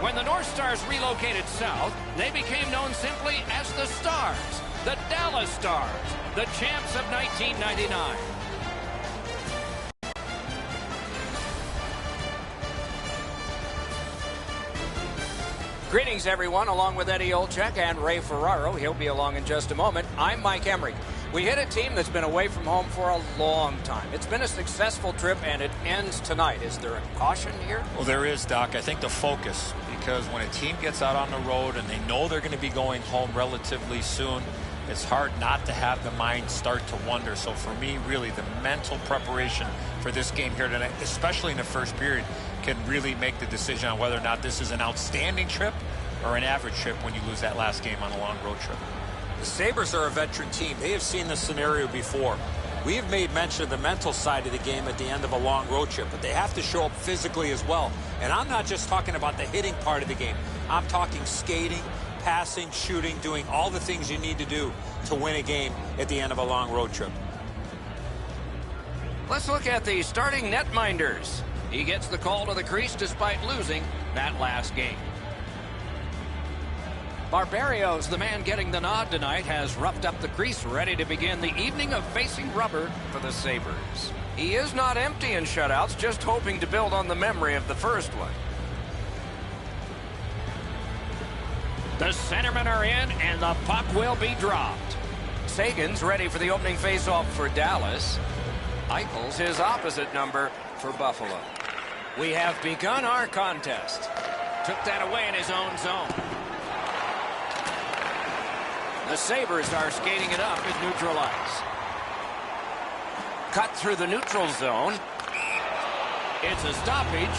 When the North Stars relocated south, they became known simply as the Stars, the Dallas Stars, the champs of 1999. Greetings, everyone, along with Eddie Olczyk and Ray Ferraro. He'll be along in just a moment. I'm Mike Emrick. We hit a team that's been away from home for a long time. It's been a successful trip, and it ends tonight. Is there a caution here? Well, there is, Doc. I think the focus, because when a team gets out on the road and they know they're going to be going home relatively soon, it's hard not to have the mind start to wonder. So for me, really, the mental preparation for this game here tonight, especially in the first period, can really make the decision on whether or not this is an outstanding trip or an average trip when you lose that last game on a long road trip. The Sabres are a veteran team. They have seen this scenario before. We have made mention of the mental side of the game at the end of a long road trip, but they have to show up physically as well. And I'm not just talking about the hitting part of the game. I'm talking skating, passing, shooting, doing all the things you need to do to win a game at the end of a long road trip. Let's look at the starting netminders. He gets the call to the crease despite losing that last game. Barbario's the man getting the nod tonight, has roughed up the crease, ready to begin the evening of facing rubber for the Sabres. He is not empty in shutouts, just hoping to build on the memory of the first one. The centermen are in, and the puck will be dropped. Sagan's ready for the opening faceoff for Dallas. Eichel's his opposite number for Buffalo. We have begun our contest. Took that away in his own zone. The Sabres are skating it up at neutral ice. Cut through the neutral zone. It's a stoppage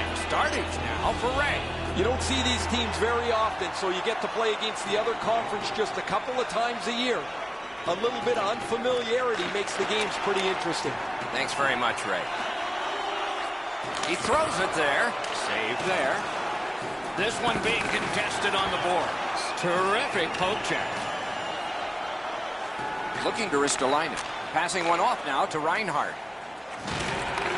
and startage now for Ray. You don't see these teams very often, so you get to play against the other conference just a couple of times a year. A little bit of unfamiliarity makes the games pretty interesting. Thanks very much, Ray. He throws it there. Save there. This one being contested on the boards. Terrific poke check. Looking to Ristolainen. Passing one off now to Reinhart.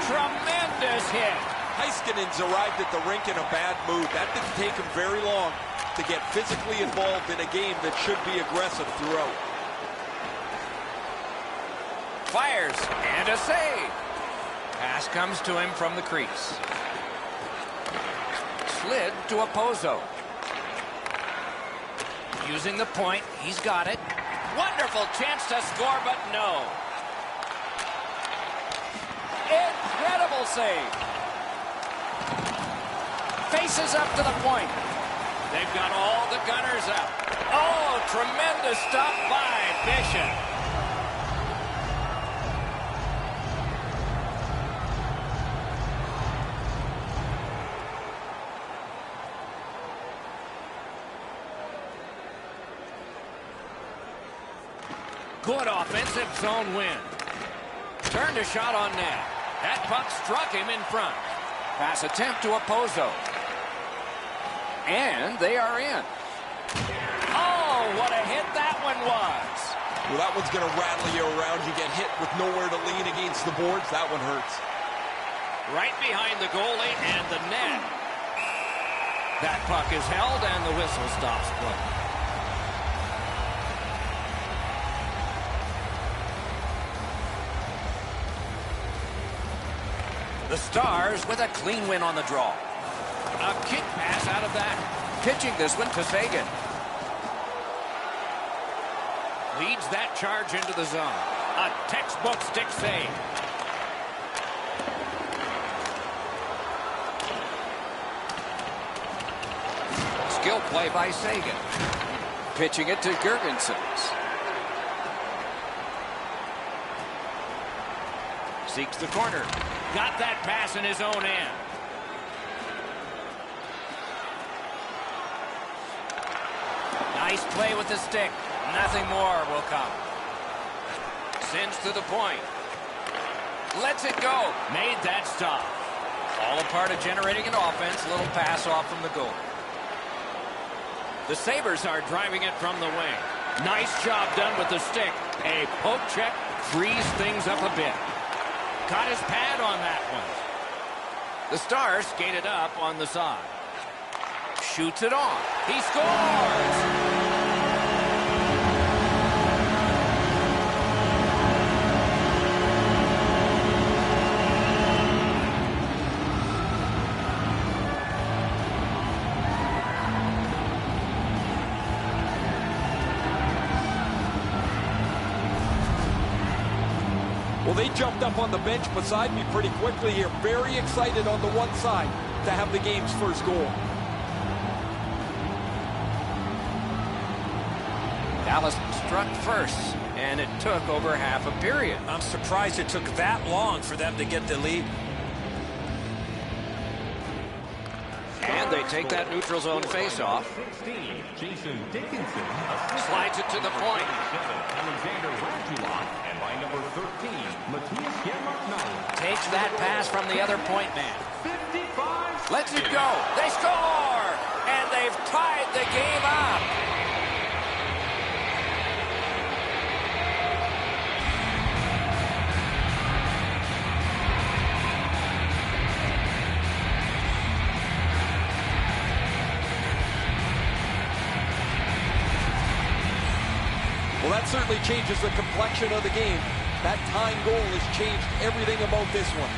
Tremendous hit. Heiskanen's arrived at the rink in a bad mood. That didn't take him very long to get physically involved in a game that should be aggressive throughout. Fires, and a save. Pass comes to him from the crease. Slid to Opozo. Using the point, he's got it. Wonderful chance to score, but no. Incredible save. Faces up to the point. They've got all the gunners out. Oh, tremendous stop by Bishop. Good offensive zone win. Turned a shot on net. That puck struck him in front. Pass attempt to Opozo. And they are in. Oh, what a hit that one was. Well, that one's going to rattle you around. You get hit with nowhere to lean against the boards. That one hurts. Right behind the goalie and the net. That puck is held and the whistle stops play. The Stars with a clean win on the draw. A kick pass out of that. Pitching this one to Sagan. feeds that charge into the zone. A textbook stick save. Skill play by Sagan. Pitching it to Gergensons. Seeks the corner. Got that pass in his own end. Nice play with the stick. Nothing more will come. Sends to the point. Lets it go. Made that stop. All a part of generating an offense. Little pass off from the goal. The Sabres are driving it from the wing. Nice job done with the stick. A poke check frees things up a bit. Got his pad on that one. The Stars skated up on the side. Shoots it on. He scores! Well, they jumped up on the bench beside me pretty quickly here. Very excited on the one side to have the game's first goal. Dallas struck first, and it took over half a period. I'm surprised it took that long for them to get the lead. And they take that neutral zone face-off. Slides it to the point. Takes that pass from the other point man. Lets it go. They score! And they've tied the game up. Well, that certainly changes the complexion of the game. That tying goal has changed everything about this one.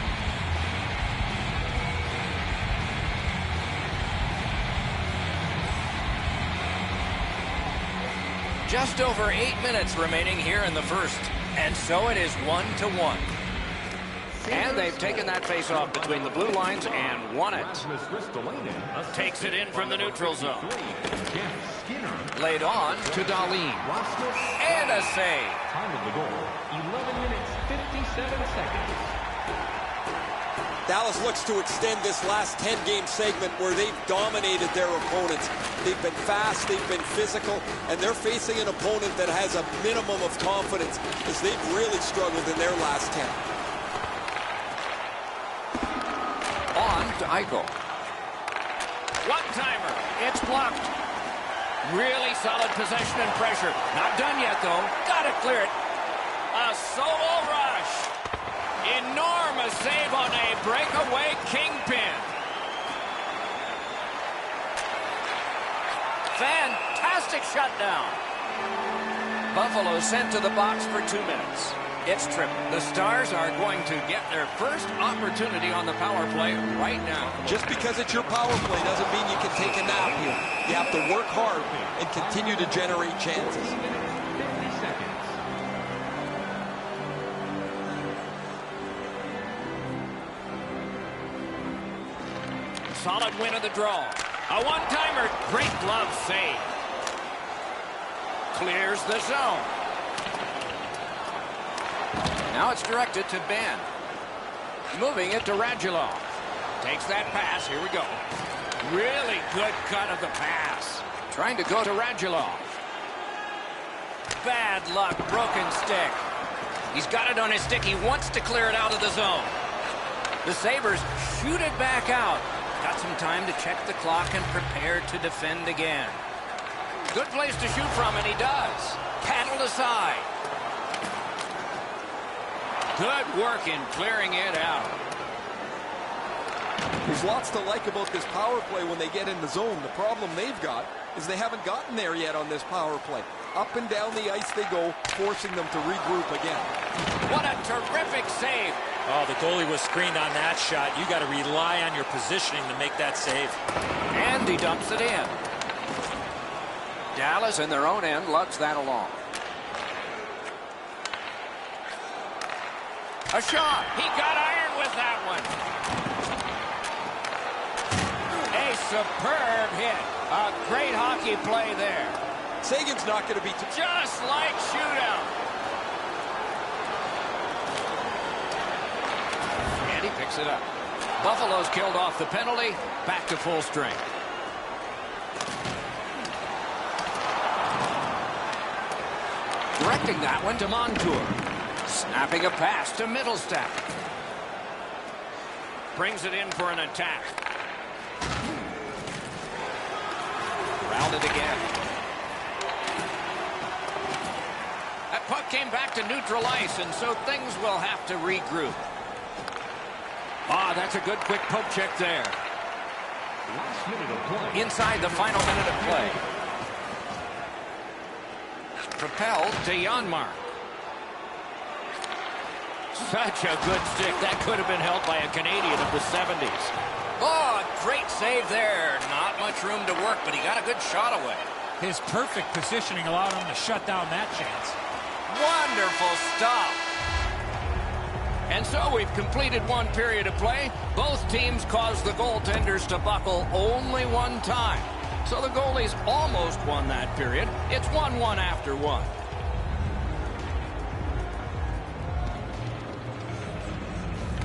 Just over 8 minutes remaining here in the first. And so it is 1-1. And they've taken that face-off between the blue lines and won it. Takes it in from the neutral zone. Laid on to Dahlin. And a save. Time of the goal, 11 minutes, 57 seconds. Dallas looks to extend this last 10-game segment where they've dominated their opponents. They've been fast, they've been physical, and they're facing an opponent that has a minimum of confidence as they've really struggled in their last 10. On to Eichel. One-timer. It's blocked. Really solid possession and pressure. Not done yet, though. Got to clear it. A solo rush. Enormous save on a breakaway kingpin. Fantastic shutdown. Buffalo sent to the box for 2 minutes. It's tripped. The Stars are going to get their first opportunity on the power play right now. Just because it's your power play doesn't mean you can take a nap here. You have to work hard and continue to generate chances. 50 seconds. Solid win of the draw. A one-timer. Great glove save. Clears the zone. Now it's directed to Ben. Moving it to Radulov. Takes that pass. Here we go. Really good cut of the pass. Trying to go to Radulov. Bad luck. Broken stick. He's got it on his stick. He wants to clear it out of the zone. The Sabres shoot it back out. Got some time to check the clock and prepare to defend again. Good place to shoot from, and he does. Paddled aside. Good work in clearing it out. There's lots to like about this power play when they get in the zone. The problem they've got is they haven't gotten there yet on this power play. Up and down the ice they go, forcing them to regroup again. What a terrific save. Oh, the goalie was screened on that shot. You got to rely on your positioning to make that save. And he dumps it in. Dallas in their own end lugs that along. A shot. He got iron with that one. A superb hit. A great hockey play there. Sagan's not going to be... Just like shootout. And he picks it up. Buffalo's killed off the penalty. Back to full strength. Directing that one to Montour. Snapping a pass to Middlestat. Brings it in for an attack. Rounded again. That puck came back to neutral ice, and so things will have to regroup. Ah, that's a good quick poke check there. Last minute of play. Inside the final minute of play. Propelled to Janmark. Such a good stick. That could have been held by a Canadian of the 70s. Oh, great save there. Not much room to work, but he got a good shot away. His perfect positioning allowed him to shut down that chance. Wonderful stop. And so we've completed one period of play. Both teams caused the goaltenders to buckle only one time. So the goalies almost won that period. It's 1-1 after one.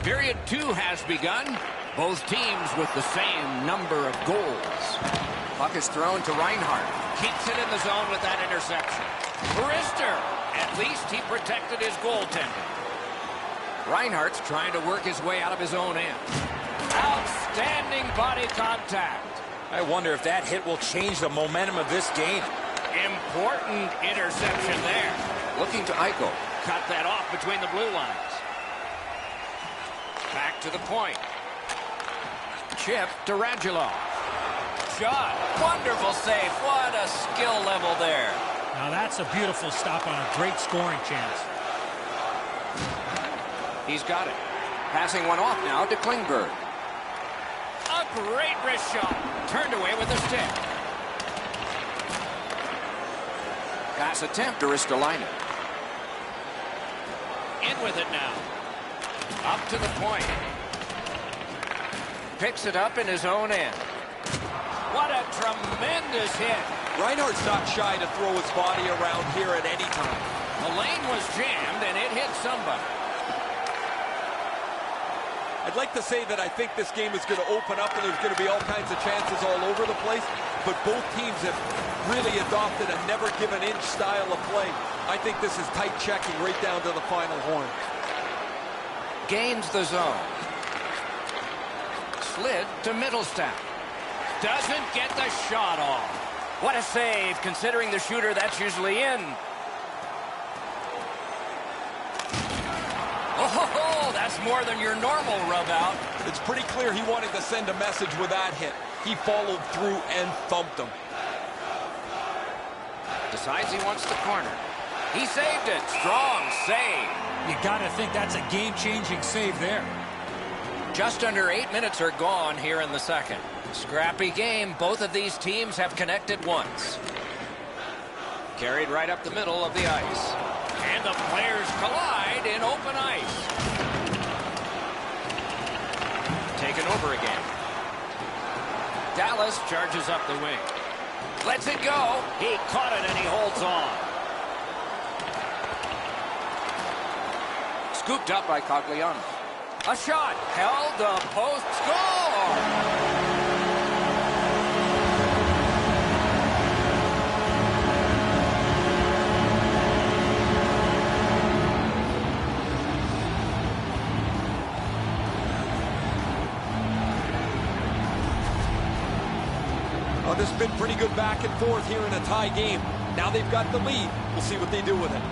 Period 2 has begun. Both teams with the same number of goals. Puck is thrown to Reinhart. Keeps it in the zone with that interception. Brister. At least he protected his goaltender. Reinhart's trying to work his way out of his own end. Outstanding body contact. I wonder if that hit will change the momentum of this game. Important interception there. Looking to Eichel. Cut that off between the blue lines. Back to the point. Chip to Radulov. Shot. Wonderful save. What a skill level there. Now that's a beautiful stop on a great scoring chance. He's got it. Passing one off now to Klingberg. A great wrist shot. Turned away with a stick. Pass attempt to Ristolainen. In with it now. Up to the point. Picks it up in his own end. What a tremendous hit. Reinhart's not shy to throw his body around here at any time. The lane was jammed, and it hit somebody. I'd like to say that I think this game is going to open up and there's going to be all kinds of chances all over the place, but both teams have really adopted a never-give-an-inch style of play. I think this is tight checking right down to the final horn. Gains the zone. Slid to Middlestat. Doesn't get the shot off. What a save, considering the shooter that's usually in. Oh, that's more than your normal rub out. It's pretty clear he wanted to send a message with that hit. He followed through and thumped him. Decides he wants the corner. He saved it. Strong save. You got to think that's a game-changing save there. Just under 8 minutes are gone here in the second. Scrappy game. Both of these teams have connected once. Carried right up the middle of the ice. And the players collide in open ice. Taken over again. Dallas charges up the wing. Lets it go. He caught it and he holds on. Scooped up by Cogliano. A shot. Held the post. Score! Well, this has been pretty good back and forth here in a tie game. Now they've got the lead. We'll see what they do with it.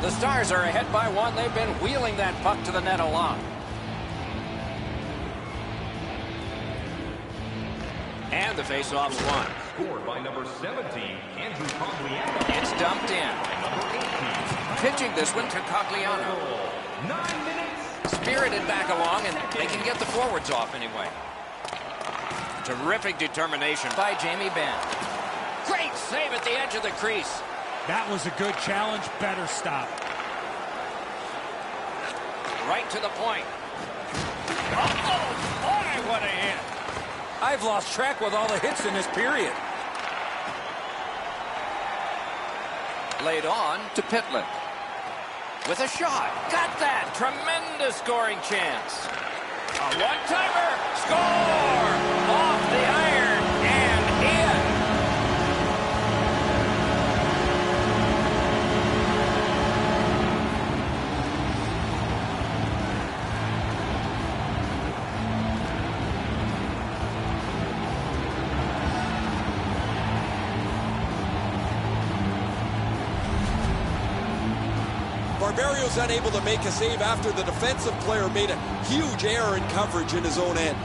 The Stars are ahead by one. They've been wheeling that puck to the net a lot. And the faceoff's won. Scored by number 17, Andrew Cogliano. It's dumped in. Number 18. Pitching this one to Cogliano. 9 minutes. Spirited back along, and they can get the forwards off anyway. Terrific determination by Jamie Benn. save at the edge of the crease. That was a good challenge. Better stop. Right to the point. Oh, boy, what a hit. I've lost track with all the hits in this period. Laid on to Pitlick. With a shot. Got that. Tremendous scoring chance. A one-timer. Score! Off the iron and in. Barberio's unable to make a save after the defensive player made a huge error in coverage in his own end.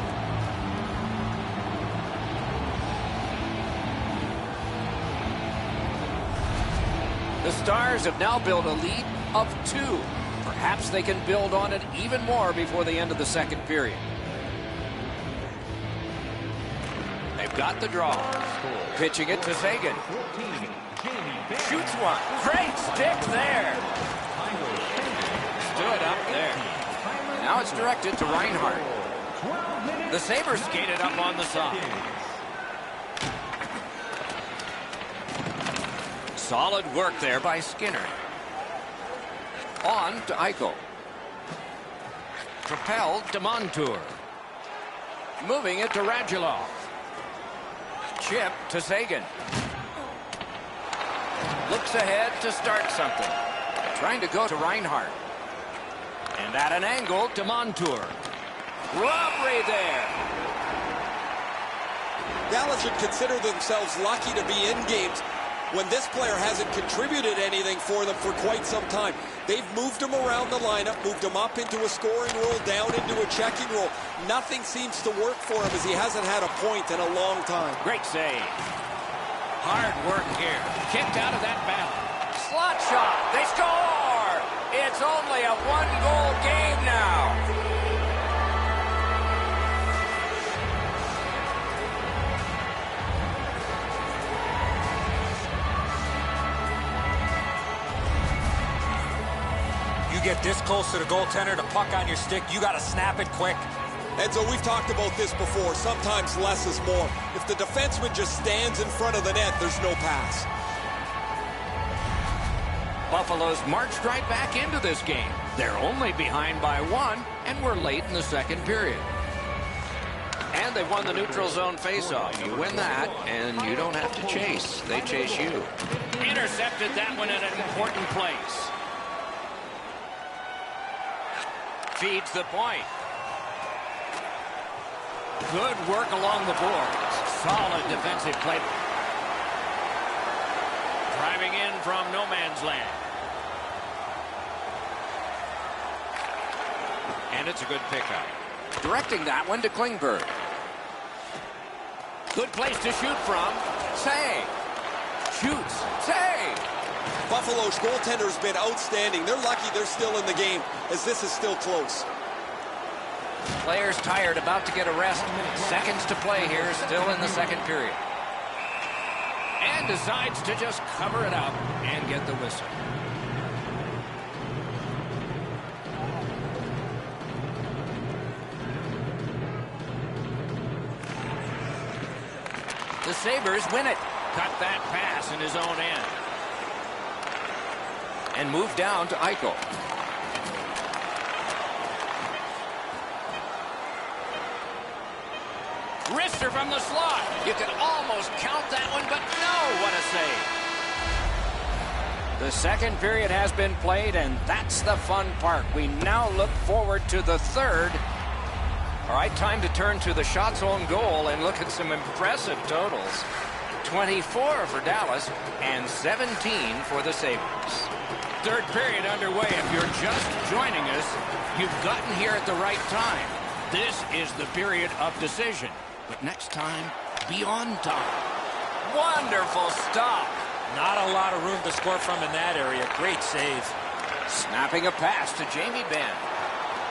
The Stars have now built a lead of 2. Perhaps they can build on it even more before the end of the second period. They've got the draw. Pitching it to Sagan. Shoots one. Great stick there. Stood up there. Now it's directed to Reinhardt. The Sabres skated up on the side. Solid work there by Skinner. On to Eichel. Propelled to Montour. Moving it to Radulov. Chip to Sagan. Looks ahead to start something. Trying to go to Reinhardt. And at an angle to Montour. Robbery there. Dallas should consider themselves lucky to be in games when this player hasn't contributed anything for them for quite some time. They've moved him around the lineup, moved him up into a scoring role, down into a checking role. Nothing seems to work for him as he hasn't had a point in a long time. Great save. Hard work here. Kicked out of that battle. Slot shot. They score! It's only a one-goal game now. You get this close to the goaltender, the puck on your stick, you got to snap it quick. Enzo, we've talked about this before. Sometimes less is more. If the defenseman just stands in front of the net, there's no pass. Buffalo's marched right back into this game. They're only behind by 1, and we're late in the second period. And they've won the neutral zone faceoff. You win that, and you don't have to chase. They chase you. Intercepted that one at an important place. Feeds the point. Good work along the boards. Solid defensive play. Driving in from no man's land. And it's a good pickup. Directing that one to Klingberg. Good place to shoot from. Save. Shoots. Save. Buffalo's goaltender's been outstanding. They're lucky they're still in the game as this is still close. Players tired, about to get a rest. Seconds to play here, still in the second period. And decides to just cover it up and get the whistle. The Sabres win it. Cut that pass in his own end. And move down to Eichel. Wrister from the slot. You could almost count that one, but no, what a save. The second period has been played, and that's the fun part. We now look forward to the third. All right, time to turn to the shots on goal and look at some impressive totals. 24 for Dallas and 17 for the Sabres. Third period underway. If you're just joining us, you've gotten here at the right time. This is the period of decision. But next time, be on top. Wonderful stop. Not a lot of room to score from in that area. Great save. Snapping a pass to Jamie Benn.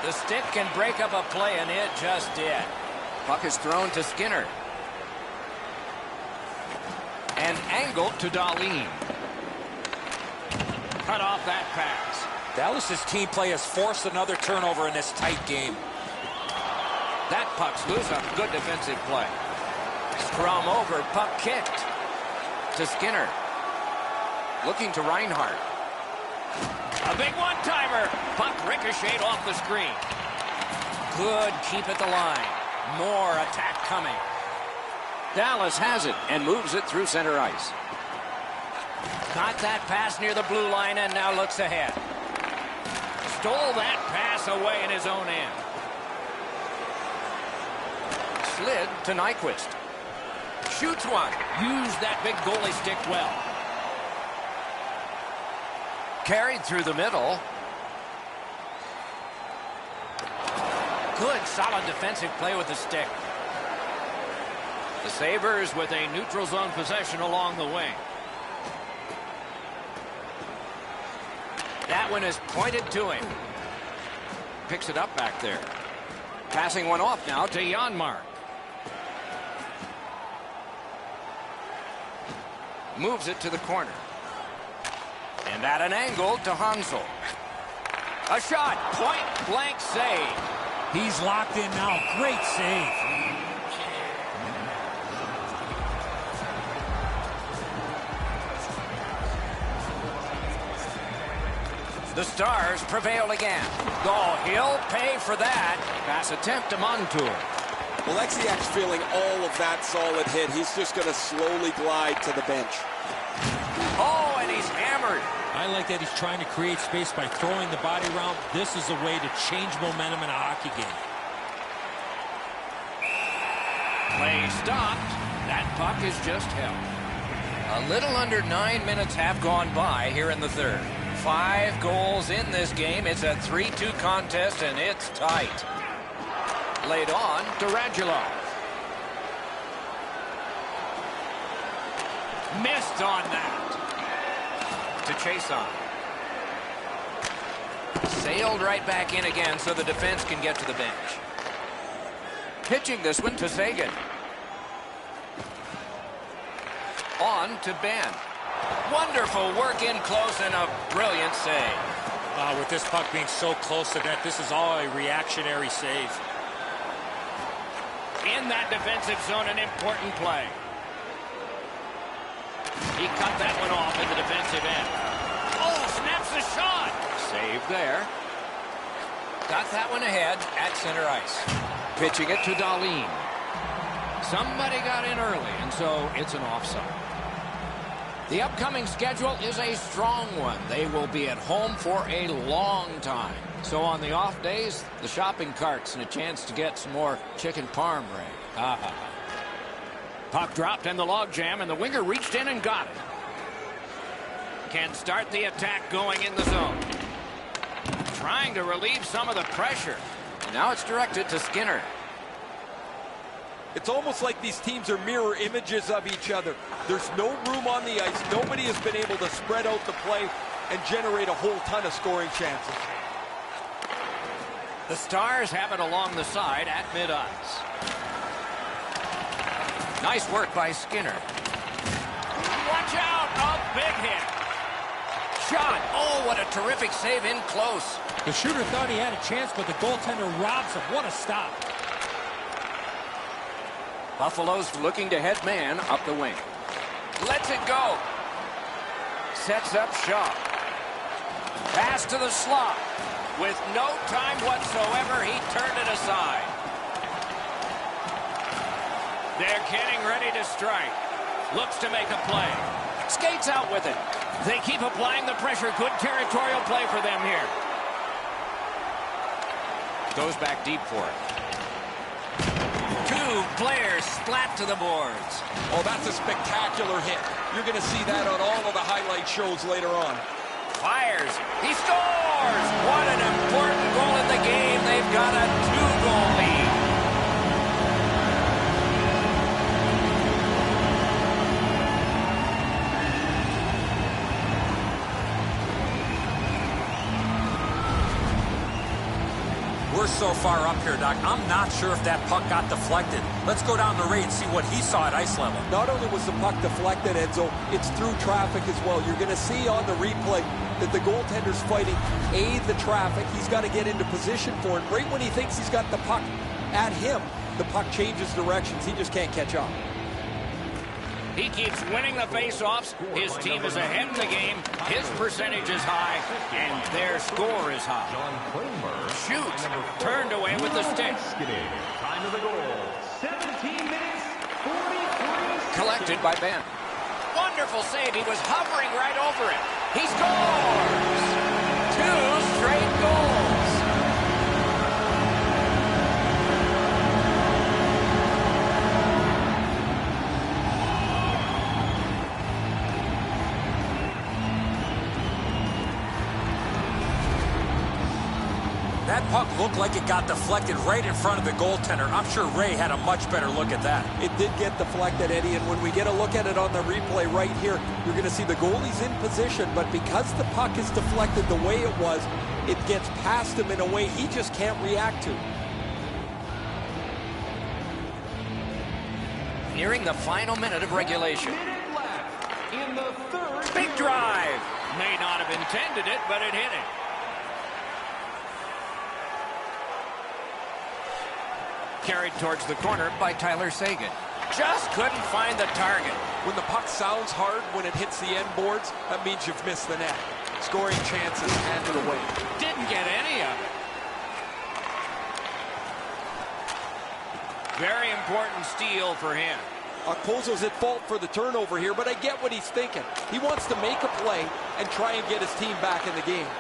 The stick can break up a play, and it just did. Puck is thrown to Skinner. And angled to Darlene. Cut off that pass. Dallas's team play has forced another turnover in this tight game. That puck's loose on good defensive play. Scrum over, puck kicked to Skinner. Looking to Reinhardt. A big one-timer. Puck ricocheted off the screen. Good keep at the line. More attack coming. Dallas has it and moves it through center ice. Got that pass near the blue line and now looks ahead. Stole that pass away in his own end. Slid to Nyquist. Shoots one. Used that big goalie stick well. Carried through the middle. Good, solid defensive play with the stick. The Sabres with a neutral zone possession along the wing. That one is pointed to him. Picks it up back there. Passing one off now to Janmark. Moves it to the corner. And at an angle to Hansel. A shot. Point blank save. He's locked in now. Great save. The Stars prevailed again. Oh, he'll pay for that. Pass attempt to Montour. Well, Lexiak's feeling all of that solid hit. He's just going to slowly glide to the bench. Oh, and he's hammered. I like that he's trying to create space by throwing the body around. This is a way to change momentum in a hockey game. Play stopped. That puck is just held. A little under 9 minutes have gone by here in the third. 5 goals in this game. It's a 3-2 contest, and it's tight. Laid on to Radulov. Missed on that. To Chason. Sailed right back in again so the defense can get to the bench. Pitching this one to Sagan. On to Ben. Wonderful work in close and a brilliant save. With this puck being so close to net, this is all a reactionary save. In that defensive zone, an important play. He cut that one off in the defensive end. Oh, snaps the shot. Save there. Got that one ahead at center ice. Pitching it to Darlene. Somebody got in early, and so it's an offside. The upcoming schedule is a strong one. They will be at home for a long time. So on the off days, the shopping carts and a chance to get some more chicken parm, Ray. Puck dropped in the logjam, and the winger reached in and got it. Can start the attack going in the zone. Trying to relieve some of the pressure. And now it's directed to Skinner. It's almost like these teams are mirror images of each other. There's no room on the ice. Nobody has been able to spread out the play and generate a whole ton of scoring chances. The Stars have it along the side at mid-ice. Nice work by Skinner. Watch out! A big hit. Shot. Oh, what a terrific save in close. The shooter thought he had a chance, but the goaltender robs him. What a stop. Buffalo's looking to head man up the wing. Lets it go. Sets up Shaw. Pass to the slot. With no time whatsoever, he turned it aside. They're getting ready to strike. Looks to make a play. Skates out with it. They keep applying the pressure. Good territorial play for them here. Goes back deep for it. 2 players splat to the boards. Oh, that's a spectacular hit. You're going to see that on all of the highlight shows later on. Fires. He scores! What an important goal in the game. They've got a 2-goal lead. We're so far up here, Doc, I'm not sure if that puck got deflected. Let's go down to Ray and see what he saw at ice level. Not only was the puck deflected, Enzo, it's through traffic as well. You're going to see on the replay that the goaltender's fighting the traffic. He's got to get into position for it. Right when he thinks he's got the puck at him, the puck changes directions. He just can't catch up. He keeps winning the face-offs. His team is ahead in the game. His percentage is high, and their score is high. Shoots. Turned away with the stick. Time of the goal, 17 minutes, 43 Collected by Ben. Wonderful save. He was hovering right over it. He scores! 2 straight goals. That puck looked like it got deflected right in front of the goaltender. I'm sure Ray had a much better look at that. It did get deflected, Eddie, and when we get a look at it on the replay right here, you're going to see the goalie's in position, but because the puck is deflected the way it was, it gets past him in a way he just can't react to. Nearing the final minute of regulation. minute left in the third. Big drive. May not have intended it, but it hit him. Carried towards the corner by Tyler Seguin. Just couldn't find the target. When the puck sounds hard when it hits the end boards, that means you've missed the net. Scoring chances handed away. Didn't get any of it. Very important steal for him. Okposo's at fault for the turnover here, but I get what he's thinking. He wants to make a play and try and get his team back in the game.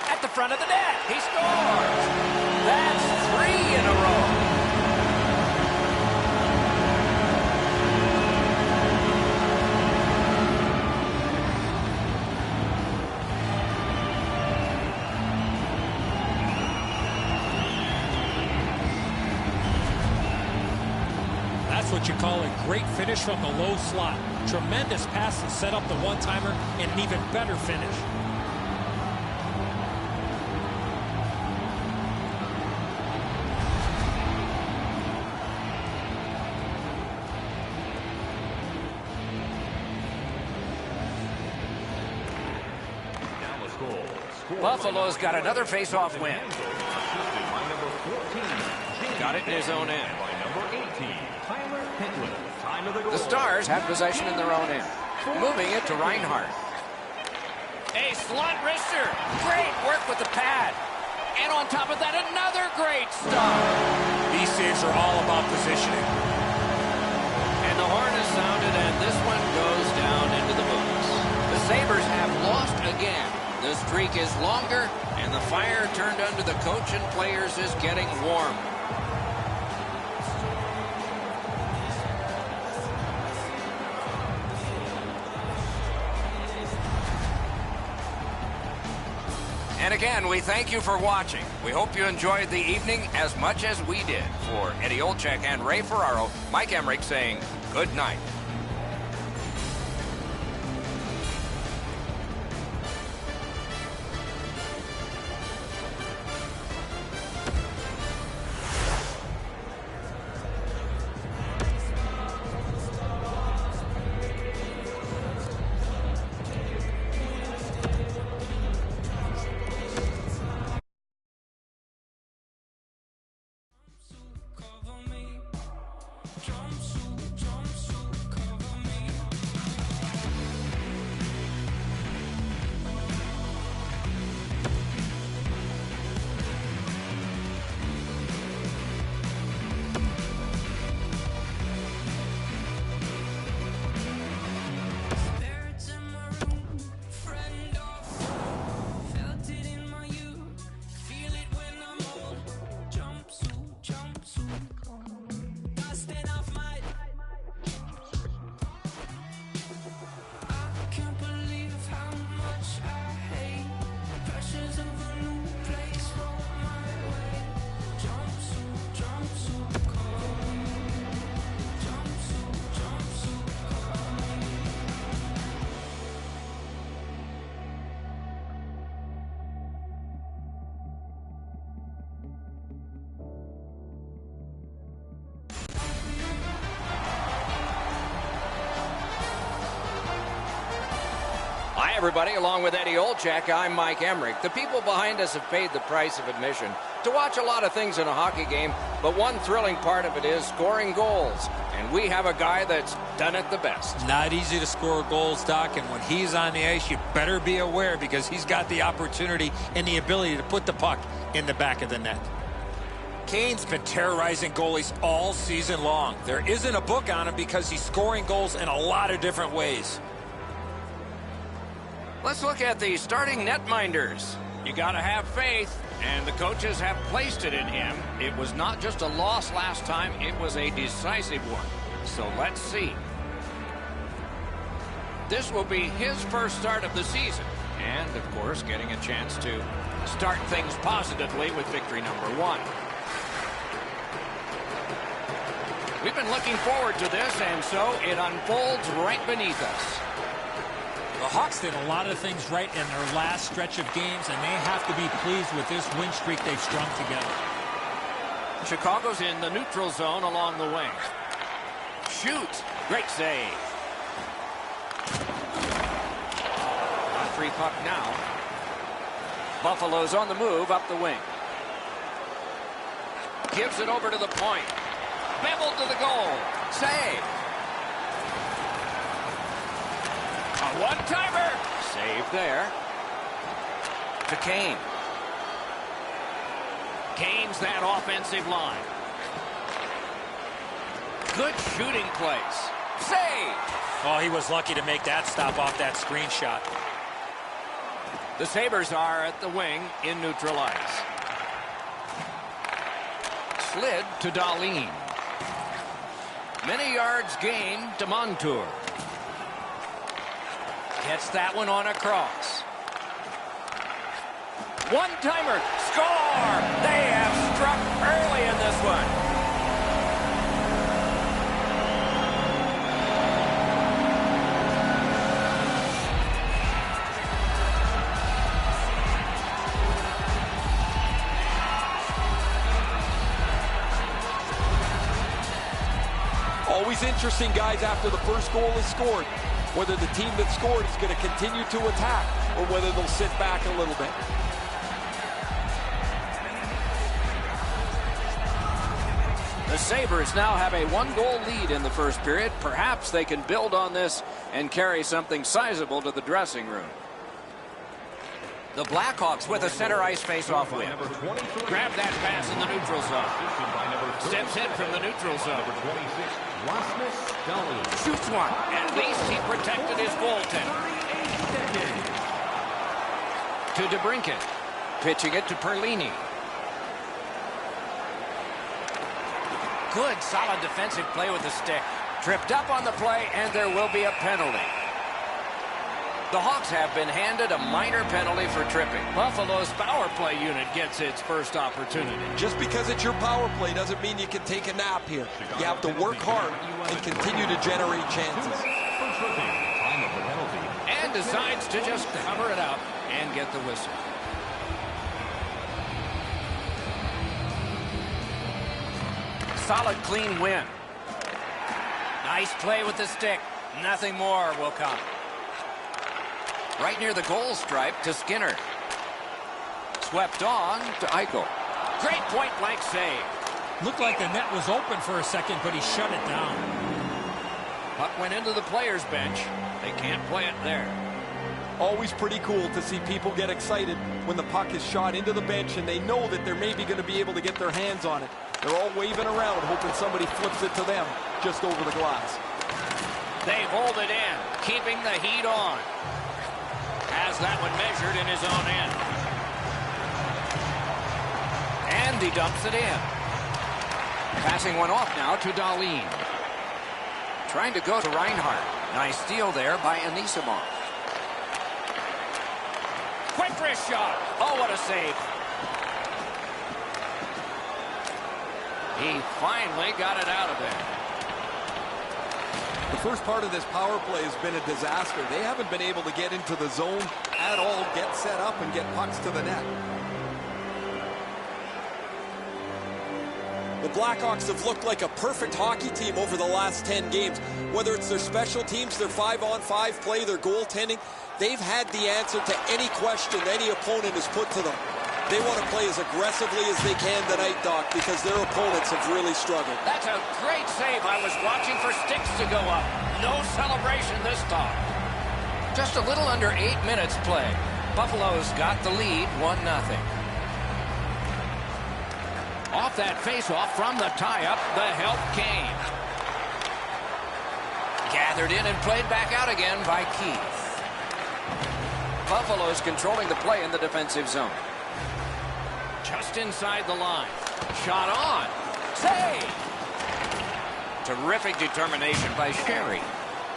At the front of the net, he scores. That's 3 in a row. That's what you call a great finish from the low slot. Tremendous pass to set up the one-timer and an even better finish. Buffalo's got another face-off win. Got it in his own end. The Stars have possession in their own end. Moving it to Reinhardt. A slot wrister. Great work with the pad. And on top of that, another great stop. These saves are all about positioning. And the horn is sounded, and this one goes down into the books. The Sabres have lost again. The streak is longer, and the fire turned under the coach and players is getting warm. And again, we thank you for watching. We hope you enjoyed the evening as much as we did. For Eddie Olczyk and Ray Ferraro, Mike Emmerich saying good night. everybody, along with Eddie Olchak, I'm Mike Emmerich. The people behind us have paid the price of admission to watch a lot of things in a hockey game, but one thrilling part of it is scoring goals. And we have a guy that's done it the best. Not easy to score goals, Doc, and when he's on the ice, you better be aware because he's got the opportunity and the ability to put the puck in the back of the net. Kane's been terrorizing goalies all season long. There isn't a book on him because he's scoring goals in a lot of different ways. Let's look at the starting netminders. You got to have faith, and the coaches have placed it in him. It was not just a loss last time, it was a decisive one. So let's see. This will be his first start of the season, and of course getting a chance to start things positively with victory number 1. We've been looking forward to this, and so it unfolds right beneath us. The Hawks did a lot of things right in their last stretch of games, and they have to be pleased with this win streak they've strung together. Chicago's in the neutral zone along the wing. Shoot! Great save. A free puck now. Buffalo's on the move up the wing. Gives it over to the point. Beveled to the goal. Save. A one-timer. Save there. To Kane. Kane's that offensive line. Good shooting place. Save. Oh, he was lucky to make that stop off that screenshot. The Sabres are at the wing in neutral ice. Slid to Dahlin. Many yards gained to Montour. Gets that one on a cross. One-timer. Score! They have struck early in this one. Always interesting, guys, after the first goal is scored, whether the team that scored is going to continue to attack or whether they'll sit back a little bit. The Sabres now have a 1-goal lead in the first period. Perhaps they can build on this and carry something sizable to the dressing room. The Blackhawks with a center ice face-off win. Grab that pass in the neutral zone. Steps in from the neutral zone. Shoots one. At least he protected his goaltender. To DeBrincat. Pitching it to Perlini. Good, solid defensive play with the stick. Tripped up on the play, and there will be a penalty. The Hawks have been handed a minor penalty for tripping. Buffalo's power play unit gets its first opportunity. Just because it's your power play doesn't mean you can take a nap here. You have to work hard and continue to generate chances. And decides to just cover it up and get the whistle. Solid, clean win. Nice play with the stick. Nothing more will come. Right near the goal stripe to Skinner. Swept on to Eichel. Great point-blank save. Looked like the net was open for a second, but he shut it down. Puck went into the players' bench. They can't play it there. Always pretty cool to see people get excited when the puck is shot into the bench and they know that they're maybe going to be able to get their hands on it. They're all waving around hoping somebody flips it to them just over the glass. They hold it in, keeping the heat on. Has that one measured in his own end. And he dumps it in. Passing one off now to Dahlin. Trying to go to Reinhart. Nice steal there by Anisimov. Quick wrist shot. Oh, what a save. He finally got it out of there. The first part of this power play has been a disaster. They haven't been able to get into the zone at all, get set up, and get pucks to the net. The Blackhawks have looked like a perfect hockey team over the last 10 games. Whether it's their special teams, their 5-on-5 play, their goaltending, they've had the answer to any question any opponent has put to them. They want to play as aggressively as they can tonight, Doc, because their opponents have really struggled. That's a great save. I was watching for sticks to go up. No celebration this time. Just a little under 8 minutes play. Buffalo's got the lead, 1-0. Off that face-off from the tie-up, the help came. Gathered in and played back out again by Keith. Buffalo's controlling the play in the defensive zone. Just inside the line. Shot on. Save! Terrific determination by Sherry.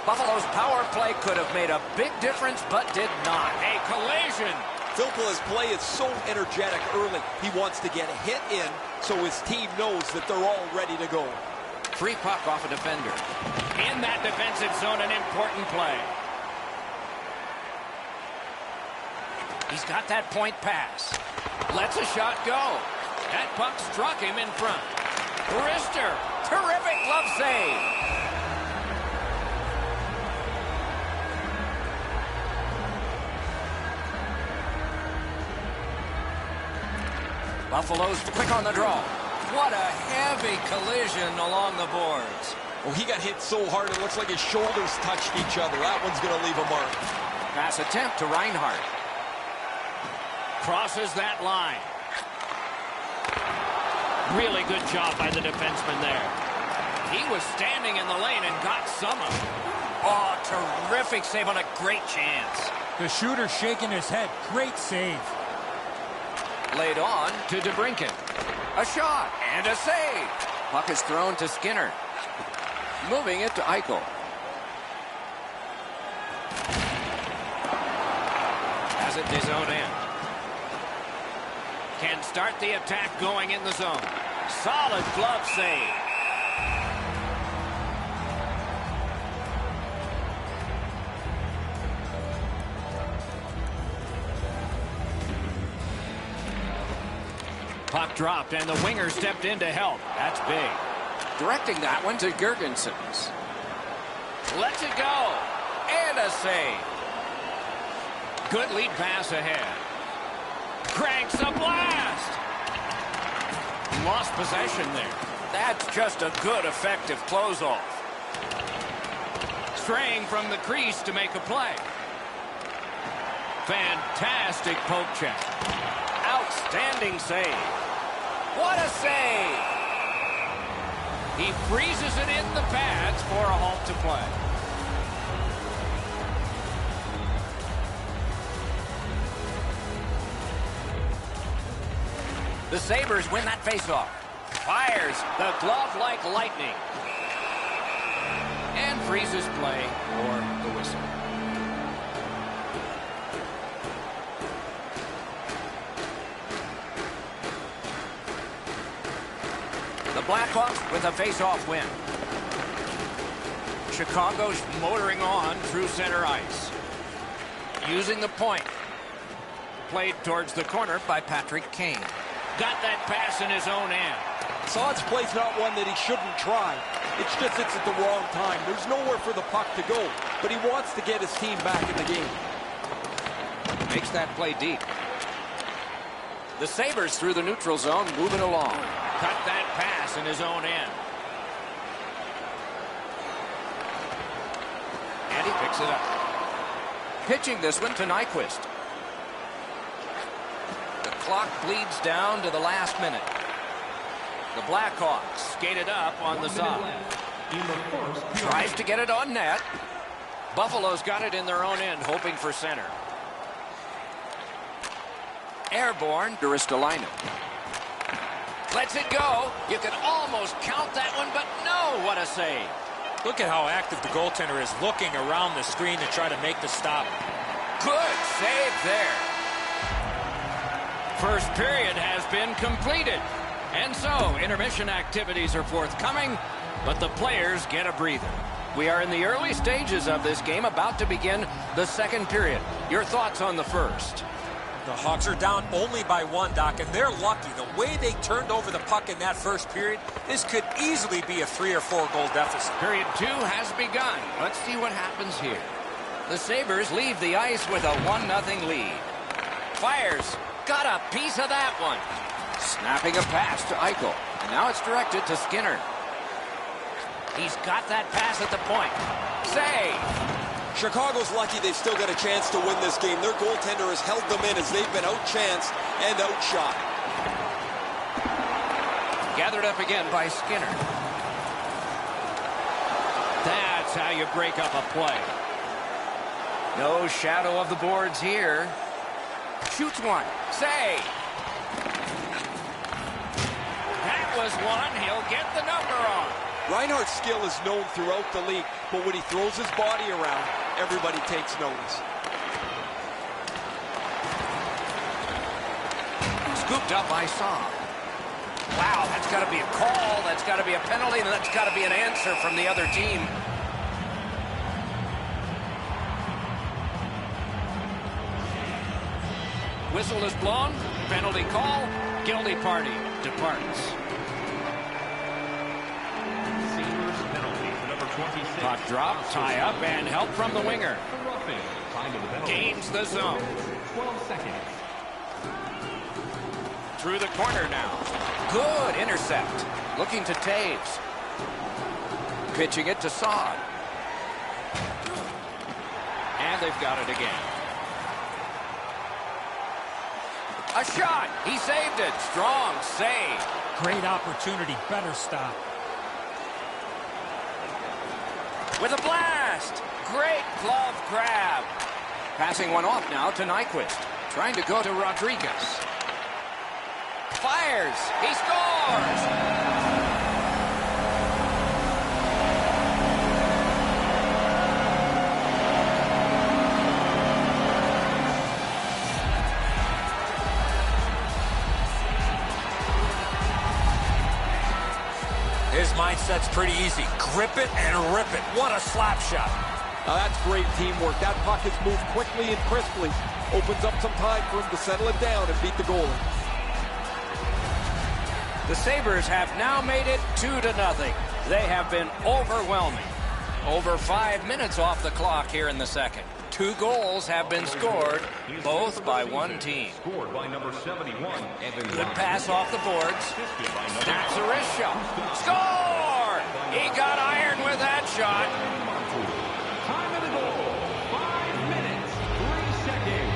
Buffalo's power play could have made a big difference, but did not. A collision. Filppula's play is so energetic early. He wants to get a hit in so his team knows that they're all ready to go. Free puck off a defender. In that defensive zone, an important play. He's got that point pass. Lets a shot go. That puck struck him in front. Wrister. Terrific glove save. Buffalo's quick on the draw. What a heavy collision along the boards. Oh, he got hit so hard it looks like his shoulders touched each other. That one's going to leave a mark. Pass attempt to Reinhart. Crosses that line. Really good job by the defenseman there. He was standing in the lane and got some of it. Oh, terrific save on a great chance. The shooter shaking his head. Great save. Laid on to DeBrincat. A shot and a save. Puck is thrown to Skinner. Moving it to Eichel. Has it to his own end. Can start the attack going in the zone. Solid glove save. Puck dropped, and the winger stepped in to help. That's big. Directing that one to Girgensons. Lets it go. And a save. Good lead pass ahead. Cranks a blast. Lost possession there. That's just a good, effective close-off. Straying from the crease to make a play. Fantastic poke check. Outstanding save. What a save! He freezes it in the pads for a halt to play. The Sabres win that faceoff. Fires the glove like lightning. And freezes play for the whistle. The Blackhawks with a face-off win. Chicago's motoring on through center ice. Using the point. Played towards the corner by Patrick Kane. Got that pass in his own end. Saad's play's not one that he shouldn't try. It's just it's at the wrong time. There's nowhere for the puck to go, but he wants to get his team back in the game. Makes that play deep. The Sabres through the neutral zone, moving along. Cut that pass in his own end. And he picks it up. Pitching this one to Nyquist. The clock bleeds down to the last minute. The Blackhawks skated up on the side. Tries to get it on net. Buffalo's got it in their own end, hoping for center. Airborne to Ristolainen. Lets it go. You can almost count that one, but no, what a save. Look at how active the goaltender is, looking around the screen to try to make the stop. Good save there. First period has been completed. And so, intermission activities are forthcoming, but the players get a breather. We are in the early stages of this game, about to begin the second period. Your thoughts on the first? The Hawks are down only by 1, Doc, and they're lucky. The way they turned over the puck in that first period, this could easily be a 3 or 4 goal deficit. Period 2 has begun. Let's see what happens here. The Sabres leave the ice with a 1-0 lead. Fires. Got a piece of that one. Snapping a pass to Eichel. And now it's directed to Skinner. He's got that pass at the point. Save. Chicago's lucky they've still got a chance to win this game. Their goaltender has held them in as they've been outchanced and outshot. Gathered up again by Skinner. That's how you break up a play. No shadow of the boards here. Shoots one. Save. That was one. He'll get the number on. Reinhart's skill is known throughout the league, but when he throws his body around, everybody takes notice. Scooped up by Saab. Wow, that's got to be a call, that's got to be a penalty, and that's got to be an answer from the other team. Whistle is blown, penalty call, guilty party departs. Puck drop, tie up, and help from the winger. Gains the zone. 12 seconds. Through the corner now. Good intercept. Looking to Taves. Pitching it to Saad. And they've got it again. A shot. He saved it. Strong save. Great opportunity. Better stop. With a blast. Great glove grab. Passing one off now to Nyquist. Trying to go to Rodriguez. Fires. He scores. His mindset's pretty easy. Grip it and rip it. What a slap shot. Now that's great teamwork. That puck is moved quickly and crisply. Opens up some time for him to settle it down and beat the goalie. The Sabres have now made it 2-0. They have been overwhelming. Over 5 minutes off the clock here in the second. 2 goals have been scored, both by one team. Scored by number 71. Good pass off the boards. Snaps a wrist shot. Score! He got iron with that shot. Time of the goal, 5 minutes, 3 seconds.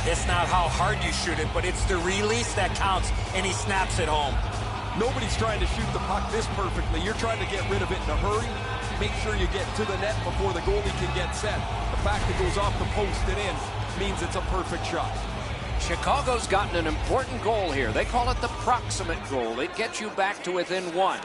It's not how hard you shoot it, but it's the release that counts, and he snaps it home. Nobody's trying to shoot the puck this perfectly. You're trying to get rid of it in a hurry. Make sure you get to the net before the goalie can get set. The fact it goes off the post and in means it's a perfect shot. Chicago's gotten an important goal here. They call it the proximate goal. It gets you back to within 1.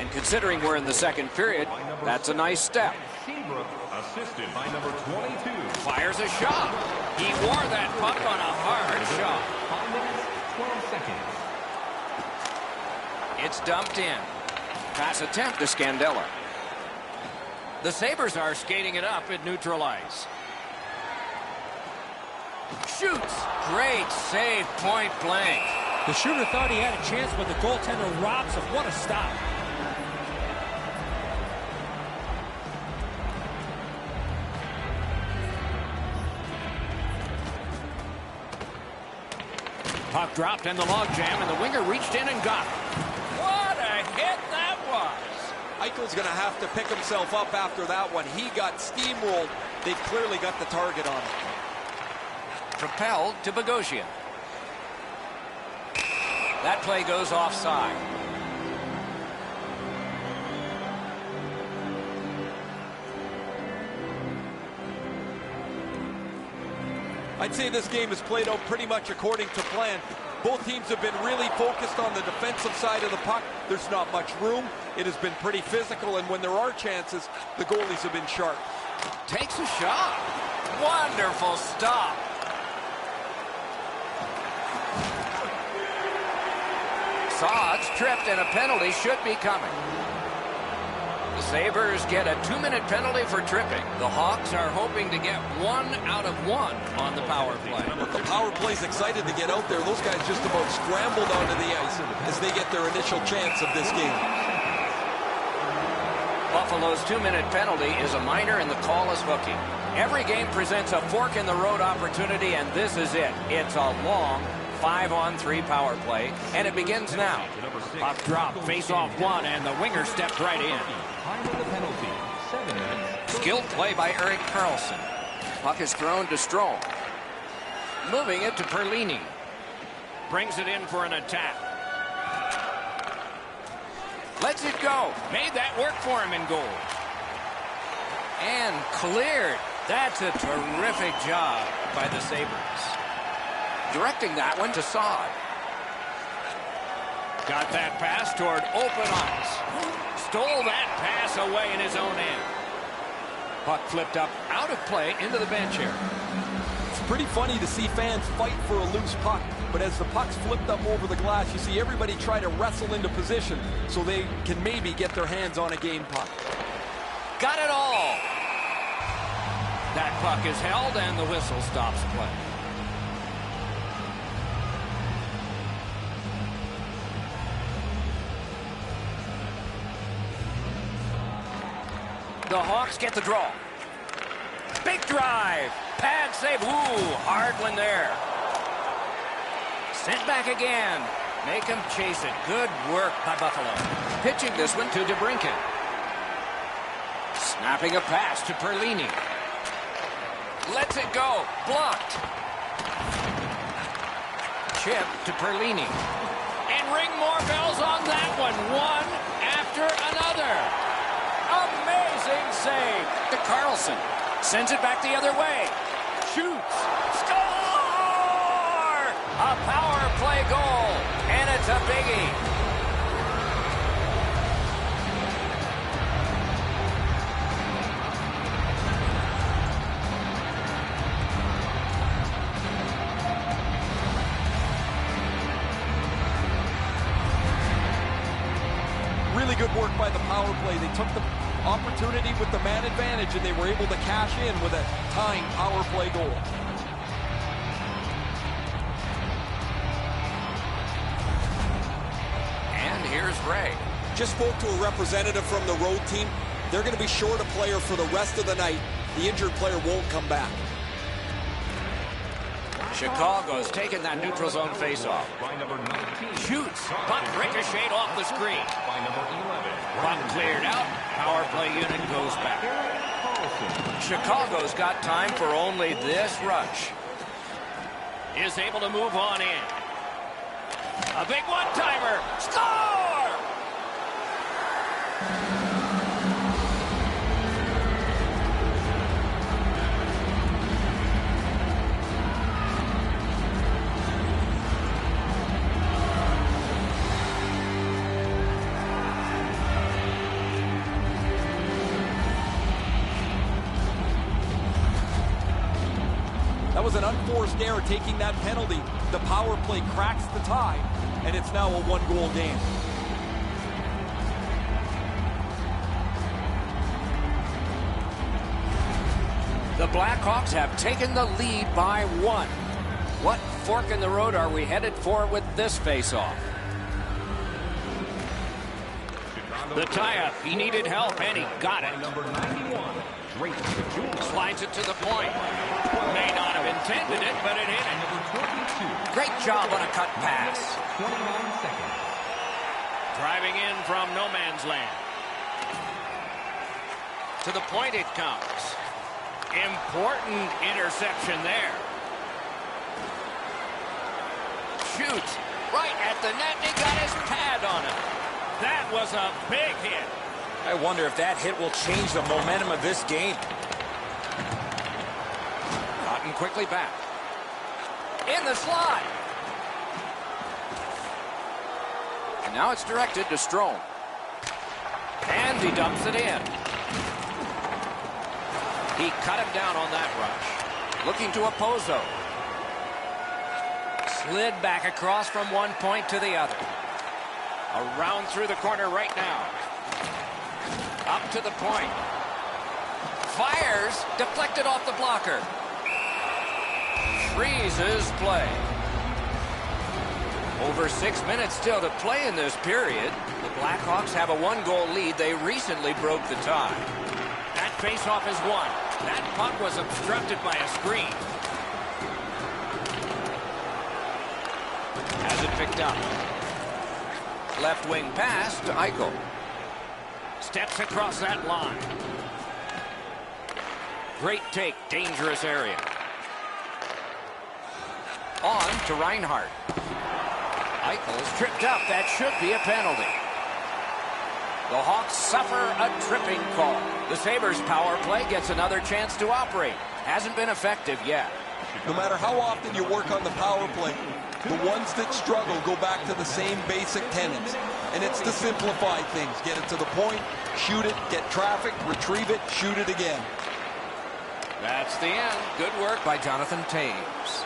And considering we're in the second period, that's a nice step. Seabrook, assisted by number 22. Fires a shot. He wore that puck on a hard shot. 5 minutes, 12 seconds. It's dumped in. Pass attempt to Scandella. The Sabres are skating it up at neutral ice. Shoots. Great save, point blank. The shooter thought he had a chance, but the goaltender robs him. What a stop. Puck dropped in the logjam, and the winger reached in and got it. What a hit that was. Eichel's going to have to pick himself up after that one. He got steamrolled. They clearly got the target on him. Propelled to Bogosian. That play goes offside. I'd say this game has played out pretty much according to plan. Both teams have been really focused on the defensive side of the puck. There's not much room. It has been pretty physical, and when there are chances, the goalies have been sharp. Takes a shot. Wonderful stop. Saad's tripped and a penalty should be coming. The Sabres get a 2-minute penalty for tripping. The Hawks are hoping to get 1 out of 1 on the power play. The power play's excited to get out there. Those guys just about scrambled onto the ice as they get their initial chance of this game. Buffalo's 2-minute penalty is a minor and the call is hooking. Every game presents a fork-in-the-road opportunity, and this is it. It's a long 5-on-3 power play, and it begins now. Puck drop, face-off one, and the winger stepped right in. Time of the penalty, 7 minutes. Skilled play by Erik Karlsson. Puck is thrown to Strome. Moving it to Perlini. Brings it in for an attack. Lets it go. Made that work for him in goal. And cleared. That's a terrific job by the Sabres. Directing that one to Saad. Got that pass toward open ice. Stole that pass away in his own end. Puck flipped up out of play into the bench area. It's pretty funny to see fans fight for a loose puck, but as the puck's flipped up over the glass, you see everybody try to wrestle into position so they can maybe get their hands on a game puck. Got it all. That puck is held and the whistle stops play. The Hawks get the draw. Big drive. Pad save. Ooh, hard one there. Sent back again. Make him chase it. Good work by Buffalo. Pitching this one to DeBrincat. Snapping a pass to Perlini. Lets it go. Blocked. Chip to Perlini. And ring more bells on that one. One after another. Amazing save to Karlsson. Sends it back the other way. Shoots. Score! A power play goal. And it's a biggie. Really good work by the power play. They took the opportunity with the man advantage, and they were able to cash in with a tying power play goal. And here's Ray. Just spoke to a representative from the road team. They're going to be short a player for the rest of the night. The injured player won't come back. Chicago's taking that neutral zone faceoff. Shoots. Puck ricocheted off the screen. Puck cleared out. Power play unit goes back. Chicago's got time for only this rush. Is able to move on in. A big one-timer. Score! That was an unforced error, taking that penalty. The power play cracks the tie, and it's now a one-goal game. The Blackhawks have taken the lead by 1. What fork in the road are we headed for with this faceoff? The tie-up. He needed help, and he got it. Slides it to the point. May not have intended it, but it hit it. Great job on a cut pass. 29 seconds. Driving in from no man's land. To the point it comes. Important interception there. Shoots right at the net, and he got his pad on it. That was a big hit. I wonder if that hit will change the momentum of this game. Gotten quickly back. In the slot. And now it's directed to Strome. And he dumps it in. He cut him down on that rush. Looking to Opposo. Slid back across from one point to the other. Around through the corner right now. Up to the point. Fires. Deflected off the blocker. Freezes play. Over 6 minutes still to play in this period. The Blackhawks have a 1-goal lead. They recently broke the tie. That faceoff is won. That puck was obstructed by a screen. Has it picked up. Left wing pass to Eichel. Steps across that line. Great take. Dangerous area. On to Reinhart. Eichel's tripped up. That should be a penalty. The Hawks suffer a tripping call. The Sabres' power play gets another chance to operate. Hasn't been effective yet. No matter how often you work on the power play, the ones that struggle go back to the same basic tenets. And it's to simplify things. Get it to the point, shoot it, get traffic, retrieve it, shoot it again. That's the end. Good work by Jonathan Taves.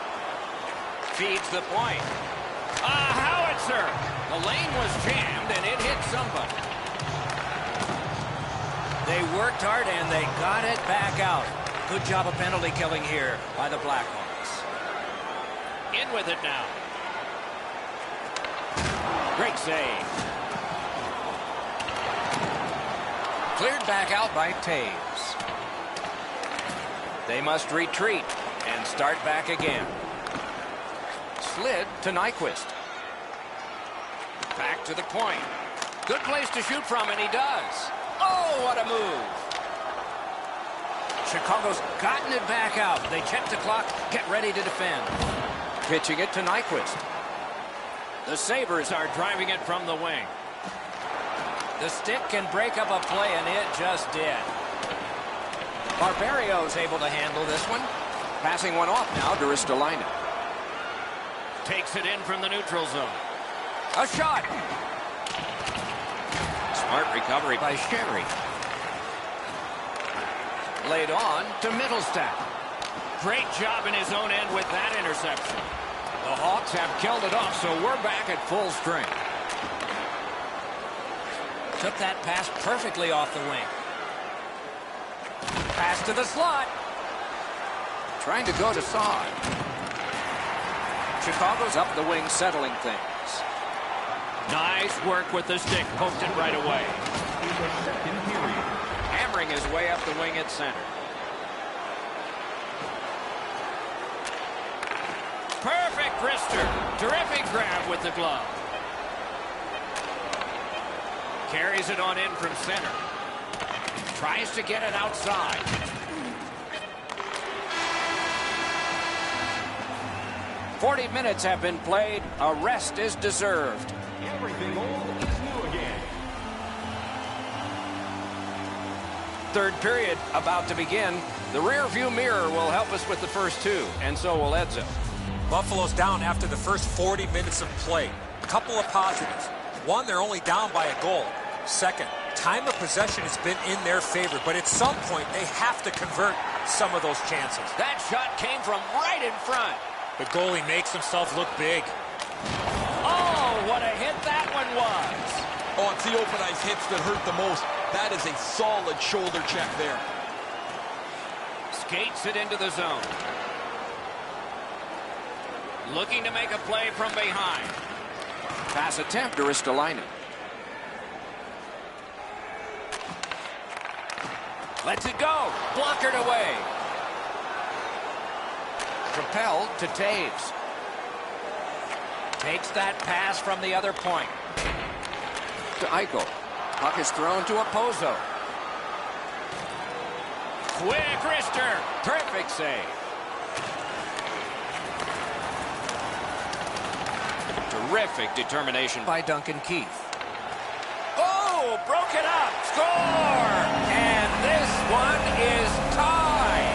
Feeds the point. Howitzer! The lane was jammed and it hit somebody. They worked hard and they got it back out. Good job of penalty killing here by the Blackhawks. In with it now. Great save. Cleared back out by Taves. They must retreat and start back again. Slid to Nyquist. Back to the point. Good place to shoot from, and he does. Oh, what a move. Chicago's gotten it back out. They check the clock, get ready to defend. Pitching it to Nyquist. The Sabres are driving it from the wing. The stick can break up a play, and it just did. Barberio's able to handle this one. Passing one off now to Ristolainen. Takes it in from the neutral zone. A shot. Smart recovery by Sherry. Laid on to Mittelstadt. Great job in his own end with that interception. The Hawks have killed it off, so we're back at full strength. Took that pass perfectly off the wing. Pass to the slot. Trying to go to Saad. Chicago's up the wing, settling things. Nice work with the stick. Poked it right away. Hammering his way up the wing at center. Perfect wrister. Terrific grab with the glove. Carries it on in from center. Tries to get it outside. "40 minutes have been played. A rest is deserved." Everything old is new again. Third period about to begin. The rear view mirror will help us with the first two, and so will Edzo. Buffalo's down after the first 40 minutes of play. A couple of positives. One, they're only down by a goal. Second, time of possession has been in their favor, but at some point they have to convert some of those chances. That shot came from right in front. The goalie makes himself look big. Oh, what a hit that one was. Oh, it's the open ice hits that hurt the most. That is a solid shoulder check there. Skates it into the zone. Looking to make a play from behind. Pass attempt to Ristolainen. Lets it go. Blockered away. Propelled to Taves. Takes that pass from the other point. To Eichel. Puck is thrown to Opozo. Quick wrister. Perfect save. Terrific determination by Duncan Keith. Oh, broke it up. Score! And this one is tied.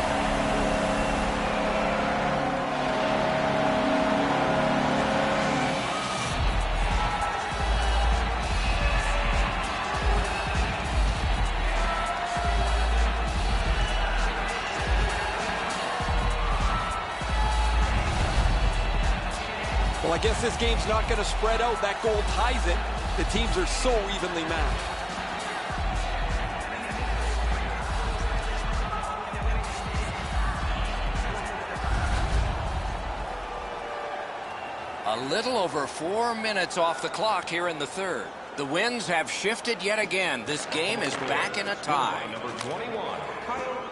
Well, I guess this game's not going to spread out. That goal ties it. The teams are so evenly matched. A little over 4 minutes off the clock here in the third. The winds have shifted yet again. This game is back in a tie.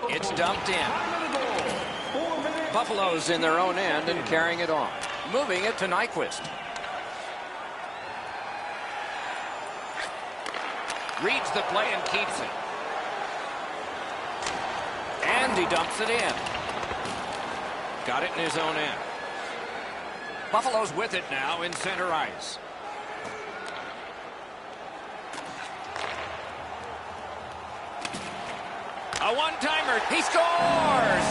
It's dumped in. Buffalo's in their own end and carrying it on. Moving it to Nyquist. Reads the play and keeps it. And he dumps it in. Got it in his own end. Buffalo's with it now in center ice. A one-timer. He scores!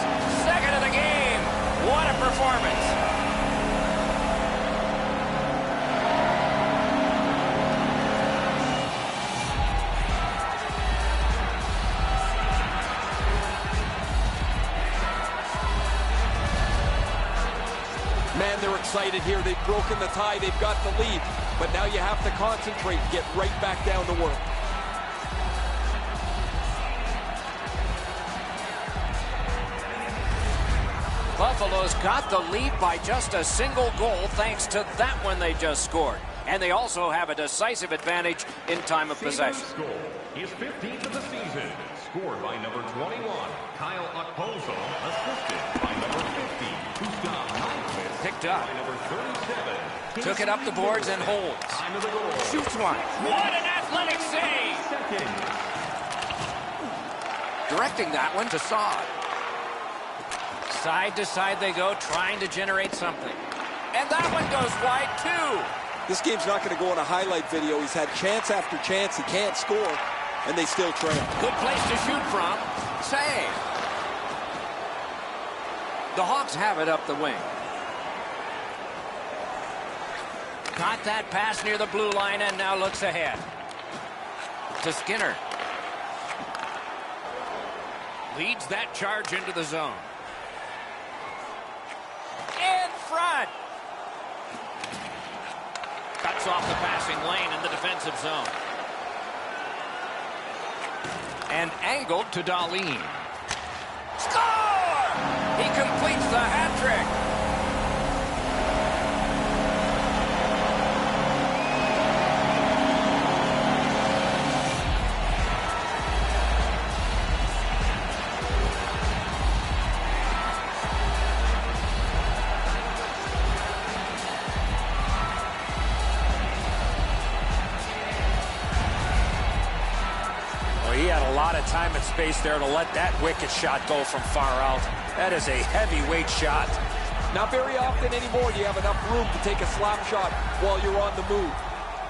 Second of the game. What a performance. Man, they're excited here. They've broken the tie. They've got the lead. But now you have to concentrate and get right back down to work. Buffalo's got the lead by just a single goal thanks to that one they just scored. And they also have a decisive advantage in time of possession. Goal. His 15th of the season. Scored by number 21, Kyle Okposo. Assisted by number 50, Gustav Nyquist. Picked up. By number 37. Took it up the boards and holds. Time of the goal. Shoots one. What an athletic save! Seconds. Directing that one to Saad. Side to side they go, trying to generate something. And that one goes wide, too. This game's not going to go in a highlight video. He's had chance after chance. He can't score, and they still trail. Good place to shoot from. Save. The Hawks have it up the wing. Got that pass near the blue line and now looks ahead. To Skinner. Leads that charge into the zone. In front. Cuts off the passing lane in the defensive zone. And angled to Dahlin. Score! He completes the hat trick. He had a lot of time and space there to let that wicked shot go from far out. That is a heavyweight shot. Not very often anymore do you have enough room to take a slap shot while you're on the move.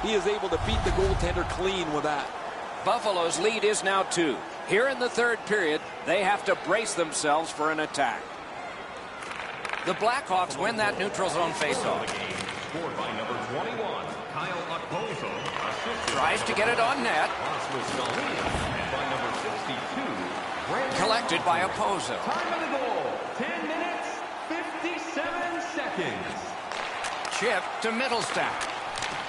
He is able to beat the goaltender clean with that. Buffalo's lead is now 2. Here in the third period, they have to brace themselves for an attack. The Blackhawks win that neutral zone faceoff. Scored by number 21, Kyle Okposo. Tries to get it on net. Collected by Okposo. Time of the goal, 10 minutes, 57 seconds. Chip to Middlestadt.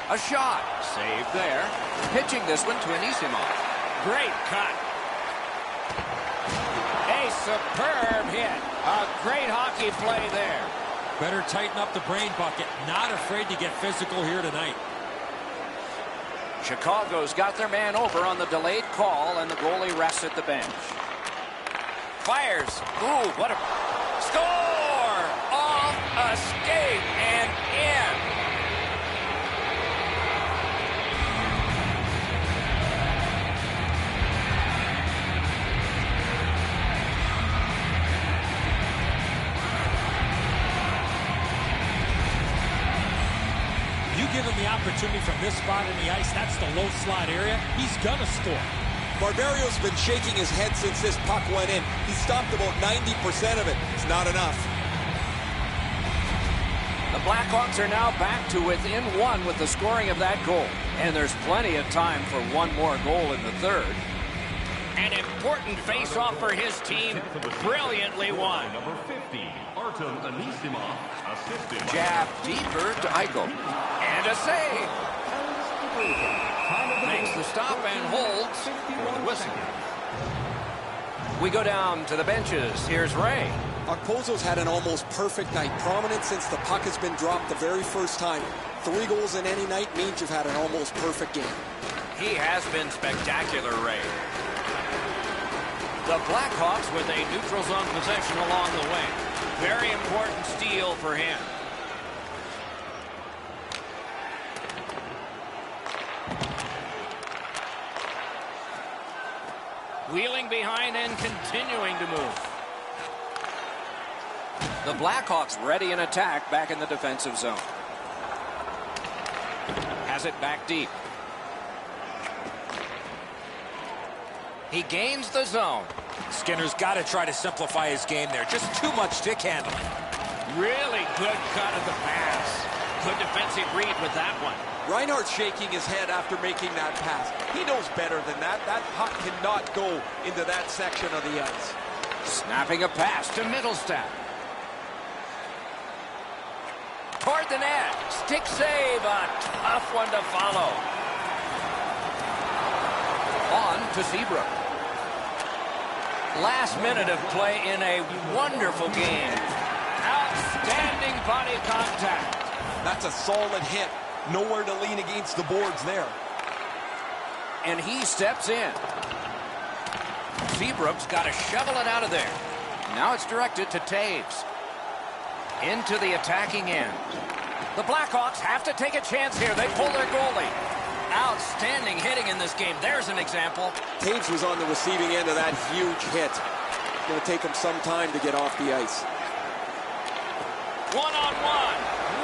A shot. Saved there. Pitching this one to Anisimov. Great cut. A superb hit. A great hockey play there. Better tighten up the brain bucket. Not afraid to get physical here tonight. Chicago's got their man over on the delayed call, and the goalie rests at the bench. Fires. Ooh, what a... Score! Off a skate and in. You give him the opportunity from this spot in the ice, that's the low slot area, he's gonna score. Barberio's been shaking his head since this puck went in. He stopped about 90% of it. It's not enough. The Blackhawks are now back to within 1 with the scoring of that goal. And there's plenty of time for one more goal in the third. An important face-off for his team. Brilliantly won. Number 50, Artem Anisimov. Assisted by Jab deeper to Eichel. And a save. Makes the stop and holds for the whistle. We go down to the benches. Here's Ray. Okposo's had an almost perfect night. Prominent since the puck has been dropped the very first time. 3 goals in any night means you've had an almost perfect game. He has been spectacular, Ray. The Blackhawks with a neutral zone possession along the way. Very important steal for him. Wheeling behind and continuing to move. The Blackhawks ready in attack back in the defensive zone. Has it back deep. He gains the zone. Skinner's got to try to simplify his game there. Just too much stick handling. Really good cut of the pass. Good defensive read with that one. Reinhart's shaking his head after making that pass. He knows better than that. That puck cannot go into that section of the ice. Snapping a pass to Mittelstadt. Toward the net. Stick save. A tough one to follow. On to Seabrook. Last minute of play in a wonderful game. Outstanding body contact. That's a solid hit. Nowhere to lean against the boards there. And he steps in. Seabrook's got to shovel it out of there. Now it's directed to Taves. Into the attacking end. The Blackhawks have to take a chance here. They pull their goalie. Outstanding hitting in this game. There's an example. Taves was on the receiving end of that huge hit. Going to take him some time to get off the ice. One-on-one.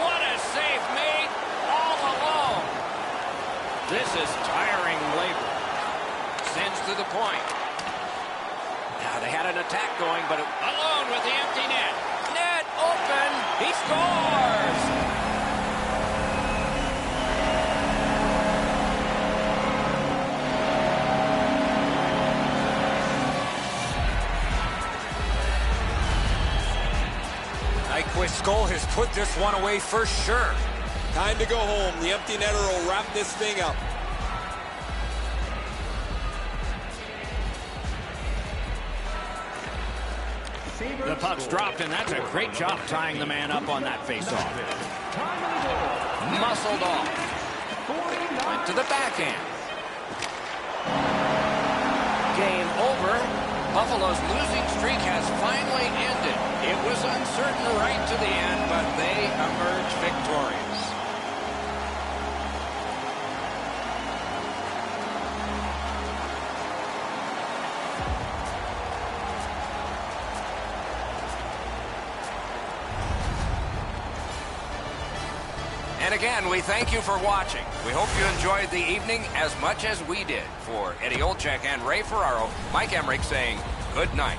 What a save made all alone. This is tiring labor. Sends to the point. Now they had an attack going, but alone with the empty net. Net open. He scores. Nyquist's goal has put this one away for sure. Time to go home. The empty netter will wrap this thing up. The puck's dropped, and that's a great job tying the man up on that faceoff. Muscled off. Went to the backhand. Game over. Buffalo's losing streak has finally ended. It was uncertain right to the end, but they emerged victorious. And again, we thank you for watching. We hope you enjoyed the evening as much as we did. For Eddie Olczyk and Ray Ferraro, Mike Emmerich saying good night.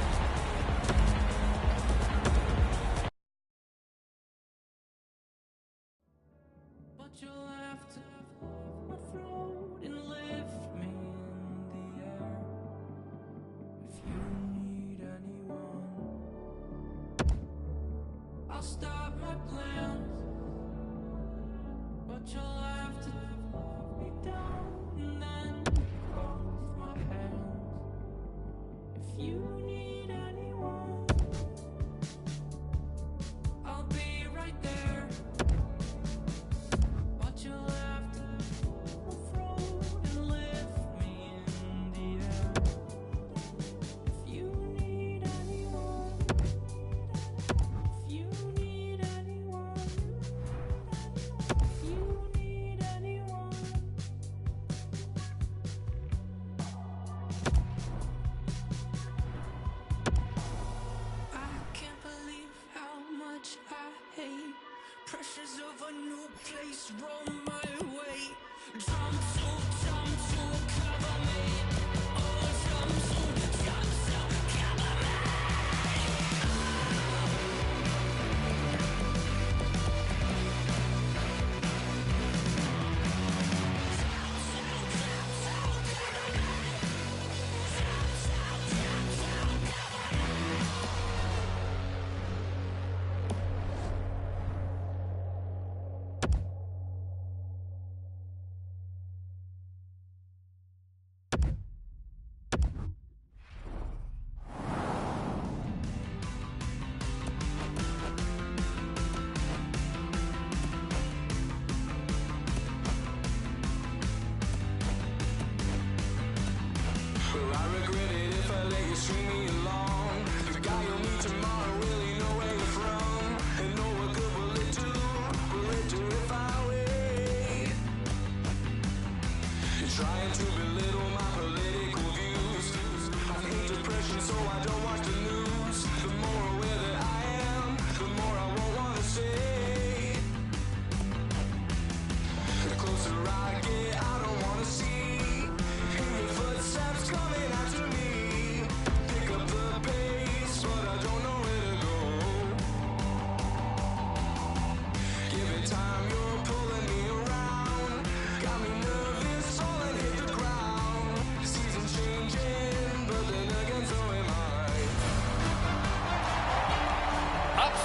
I'll stop my plans, but you'll have to hold me down and then hold my hands. If you need anyone, I'll be right there, but you'll have to offroad and lift me in the air. If you need anyone, if you need anyone, if you need anyone. I can't believe how much I hate pressures of a new place roll my way. Jump to cover me. Oh, jump to cover me.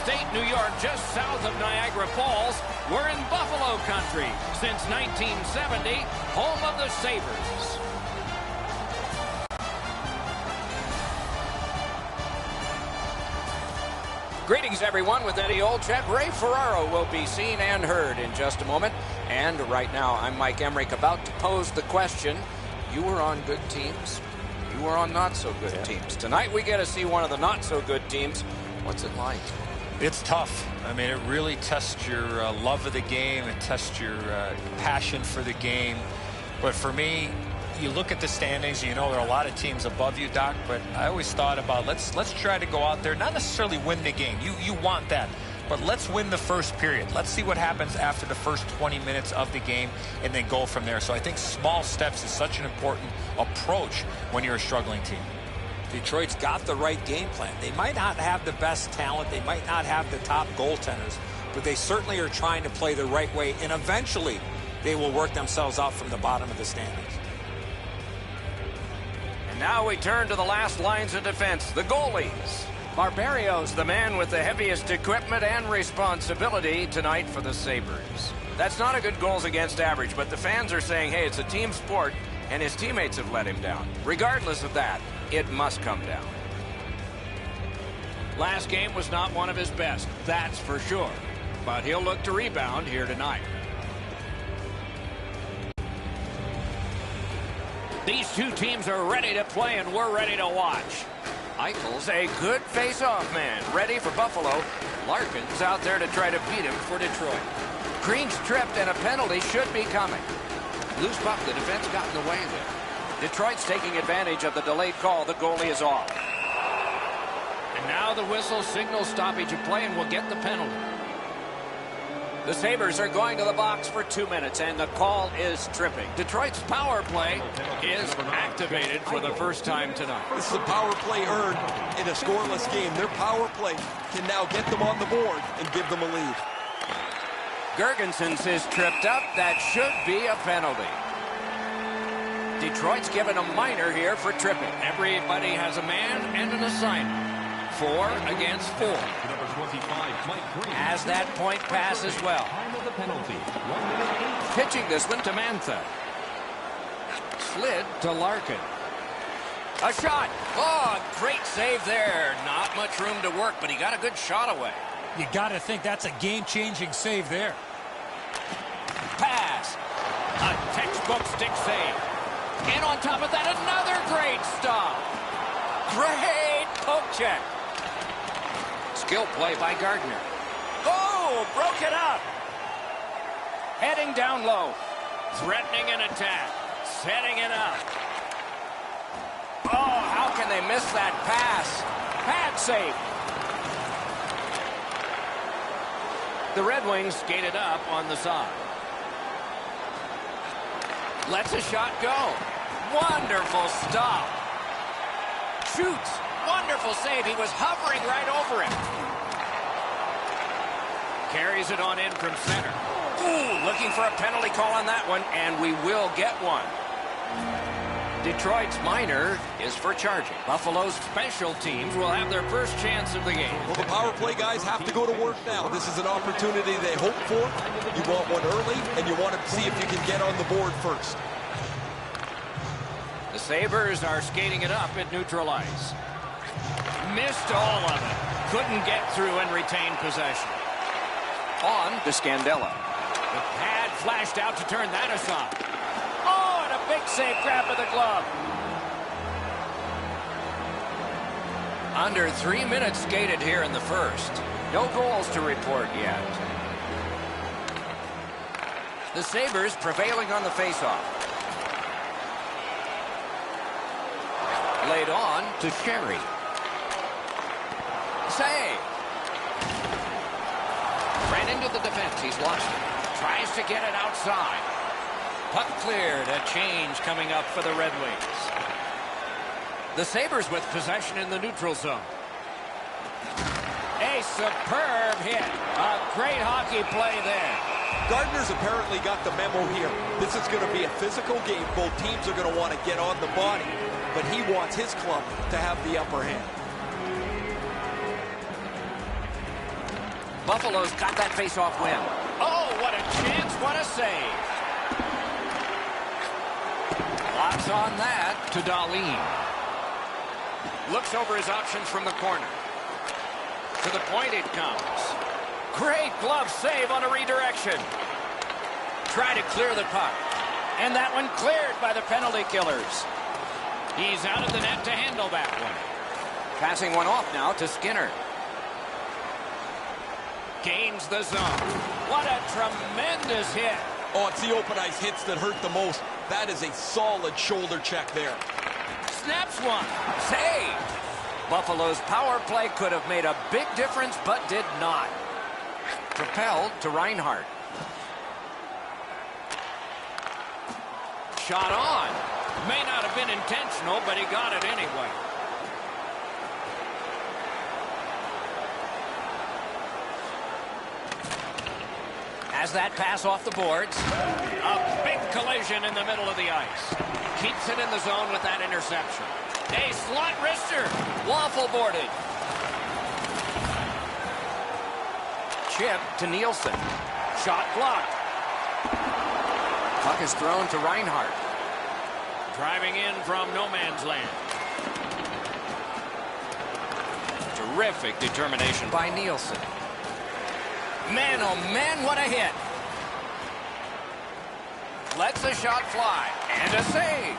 Upstate New York, just south of Niagara Falls. We're in Buffalo country since 1970, home of the Sabres. Greetings, everyone, with Eddie Olczyk. Ray Ferraro will be seen and heard in just a moment. And right now, I'm Mike Emmerich, about to pose the question. You were on good teams. You were on not-so-good teams. Tonight, we get to see one of the not-so-good teams. What's it like? It's tough. I mean, it really tests your love of the game. It tests your passion for the game. But for me, you look at the standings, you know there are a lot of teams above you, Doc, but I always thought about let's try to go out there, not necessarily win the game. You want that. But let's win the first period. Let's see what happens after the first 20 minutes of the game and then go from there. So I think small steps is such an important approach when you're a struggling team. Detroit's got the right game plan. They might not have the best talent. They might not have the top goaltenders, but they certainly are trying to play the right way, and eventually they will work themselves out from the bottom of the standings. And now we turn to the last lines of defense, the goalies. Barbario's the man with the heaviest equipment and responsibility tonight for the Sabres. That's not a good goals against average, but the fans are saying, hey, it's a team sport, and his teammates have let him down. Regardless of that, it must come down. Last game was not one of his best, that's for sure. But he'll look to rebound here tonight. These two teams are ready to play, and we're ready to watch. Eichel's a good face-off man, ready for Buffalo. Larkin's out there to try to beat him for Detroit. Green's tripped, and a penalty should be coming. Loose puck, the defense got in the way there. Detroit's taking advantage of the delayed call. The goalie is off. And now the whistle signals stoppage of play, and will get the penalty. The Sabres are going to the box for 2 minutes, and the call is tripping. Detroit's power play is activated for the first time tonight. This is a power play earned in a scoreless game. Their power play can now get them on the board and give them a lead. Gergensen's is tripped up. That should be a penalty. Detroit's given a minor here for tripping. Everybody has a man and an assignment. 4 against 4. As that point pass as well. Pitching this one to Mantha. Slid to Larkin. A shot. Oh, great save there. Not much room to work, but he got a good shot away. You got to think that's a game-changing save there. Pass. A textbook stick save. And on top of that, another great stop. Great poke check. Skill play by Gardner. Oh, broke it up. Heading down low. Threatening an attack. Setting it up. Oh, how can they miss that pass? Pad save. The Red Wings skated up on the side. Lets a shot go. Wonderful stop. Shoots. Wonderful save. He was hovering right over him. Carries it on in from center. Ooh, looking for a penalty call on that one, and we will get one. Detroit's minor is for charging. Buffalo's special teams will have their first chance of the game. Well, the power play guys have to go to work now. This is an opportunity they hope for. You want one early, and you want to see if you can get on the board first. The Sabres are skating it up at neutral ice. Missed all of it. Couldn't get through and retain possession. On to Scandella. The pad flashed out to turn that aside. Oh, and a big save grab of the glove. Under 3 minutes skated here in the first. No goals to report yet. The Sabres prevailing on the faceoff. Laid on to Sherry. Save. Ran into the defense. He's lost it. Tries to get it outside. Puck cleared. A change coming up for the Red Wings. The Sabres with possession in the neutral zone. A superb hit. A great hockey play there. Gardner's apparently got the memo here. This is going to be a physical game. Both teams are going to want to get on the body, but he wants his club to have the upper hand. Buffalo's got that face-off win. Oh, what a chance, what a save. Locks on that to Darlene. Looks over his options from the corner. To the point it comes. Great glove save on a redirection. Try to clear the puck. And that one cleared by the penalty killers. He's out of the net to handle that one. Passing one off now to Skinner. Gains the zone. What a tremendous hit. Oh, it's the open ice hits that hurt the most. That is a solid shoulder check there. Snaps one. Save. Buffalo's power play could have made a big difference, but did not. Propelled to Reinhart. Shot on. May not have been intentional, but he got it anyway. Has that pass off the boards. A big collision in the middle of the ice. Keeps it in the zone with that interception. A slot wrister. Waffle boarded. Chip to Nielsen. Shot blocked. Puck is thrown to Reinhart. Driving in from no man's land. Terrific determination by Nielsen. Man, oh man, what a hit. Lets the shot fly. And a save.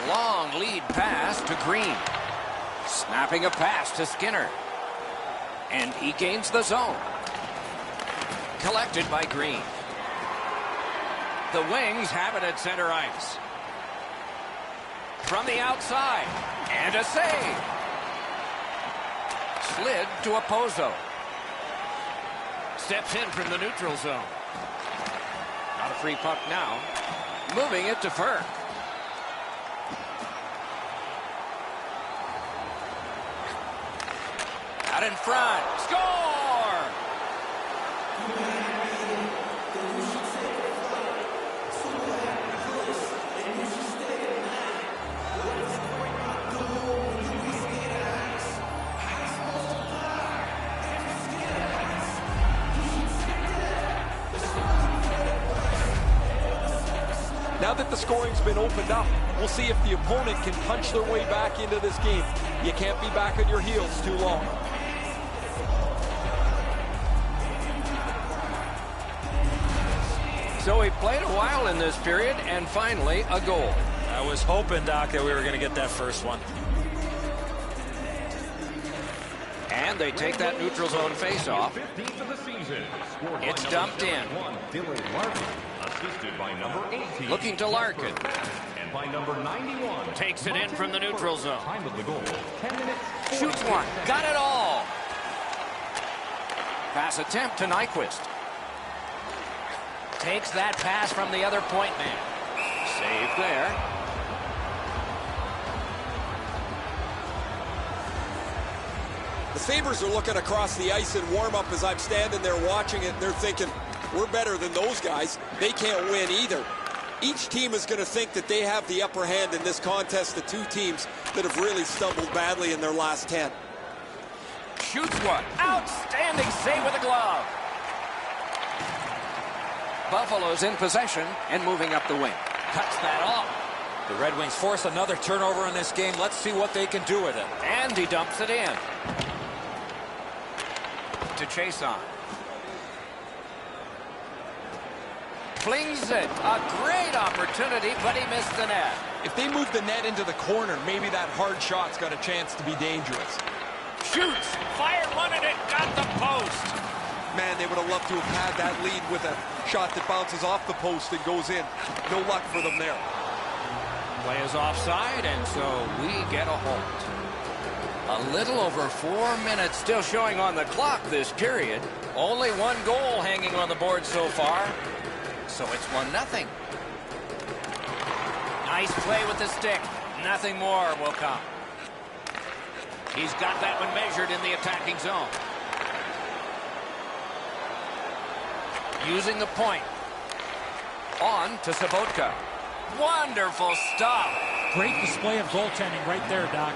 Long lead pass to Green. Snapping a pass to Skinner. And he gains the zone. Collected by Green. The Wings have it at center ice. From the outside. And a save. Slid to Opozo. Steps in from the neutral zone. Not a free puck now. Moving it to Ferk. Out in front. Score! Now that the scoring's been opened up, we'll see if the opponent can punch their way back into this game. You can't be back on your heels too long. So he played a while in this period, and finally a goal. I was hoping, Doc, that we were going to get that first one. And they take that neutral zone face-off. It's dumped in. Looking to Larkin. And by number 91. Takes it in from the neutral zone. Time of the goal, 10 minutes. Shoots one. Got it all. Pass attempt to Nyquist. Takes that pass from the other point man. Save there. The Sabres are looking across the ice in warm-up as I'm standing there watching it, and they're thinking, we're better than those guys. They can't win either. Each team is going to think that they have the upper hand in this contest, the two teams that have really stumbled badly in their last 10. Shoots one. Outstanding save with a glove. Buffalo's in possession and moving up the wing. Cuts that off. The Red Wings force another turnover in this game. Let's see what they can do with it. And he dumps it in. To chase on. Flings it. A great opportunity, but he missed the net. If they move the net into the corner, maybe that hard shot's got a chance to be dangerous. Shoots. Fired one and it got the post. Man, they would have loved to have had that lead with a shot that bounces off the post and goes in. No luck for them there. Play is offside, and so we get a halt. A little over 4 minutes still showing on the clock this period. Only one goal hanging on the board so far. So it's 1-0. Nice play with the stick. Nothing more will come. He's got that one measured in the attacking zone. Using the point. On to Sabotka. Wonderful stop. Great display of goaltending right there, Doc.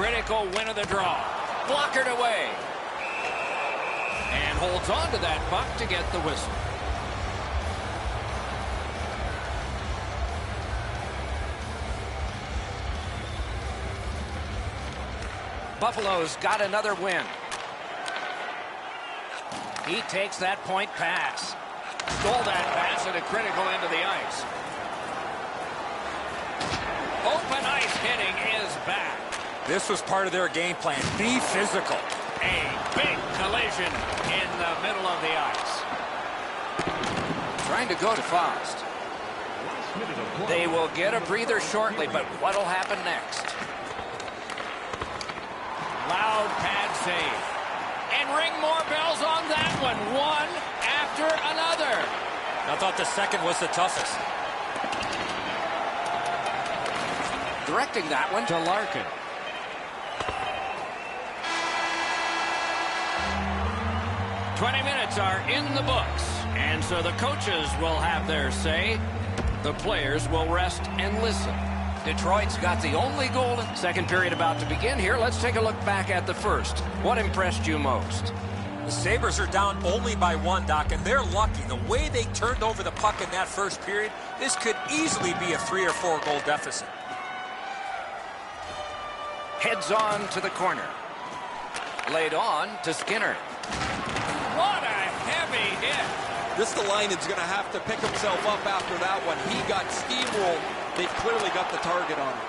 critical win of the draw. Blockered away. And holds on to that puck to get the whistle. Buffalo's got another win. He takes that point pass. Stole that pass at a critical into the ice. Open ice hitting is back. This was part of their game plan. Be physical. A big collision in the middle of the ice. Trying to go to Faust. They will get a breather shortly, but what'll happen next? Loud pad save. And ring more bells on that one. One after another. I thought the second was the toughest. Directing that one to Larkin. "20 minutes are in the books, and so the coaches will have their say. The players will rest and listen." Detroit's got the only goal. Second period about to begin here. Let's take a look back at the first. What impressed you most? The Sabres are down only by 1, Doc, and they're lucky. The way they turned over the puck in that first period, this could easily be a 3 or 4 goal deficit. Heads on to the corner. Laid on to Skinner. What a heavy hit. This Delainen's going to have to pick himself up after that one. He got steamrolled. They clearly got the target on him.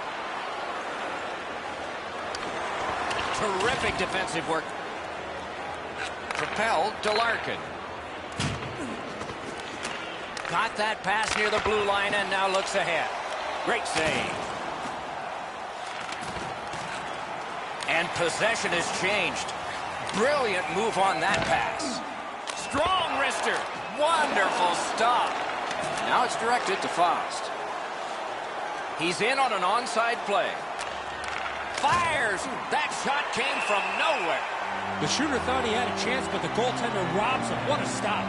Terrific defensive work. Propelled to Larkin. Got that pass near the blue line and now looks ahead. Great save. And possession has changed. Brilliant move on that pass. Strong wrister. Wonderful stop. Now it's directed to Faust. He's in on an onside play. Fires. That shot came from nowhere. The shooter thought he had a chance, but the goaltender robs him. What a stop.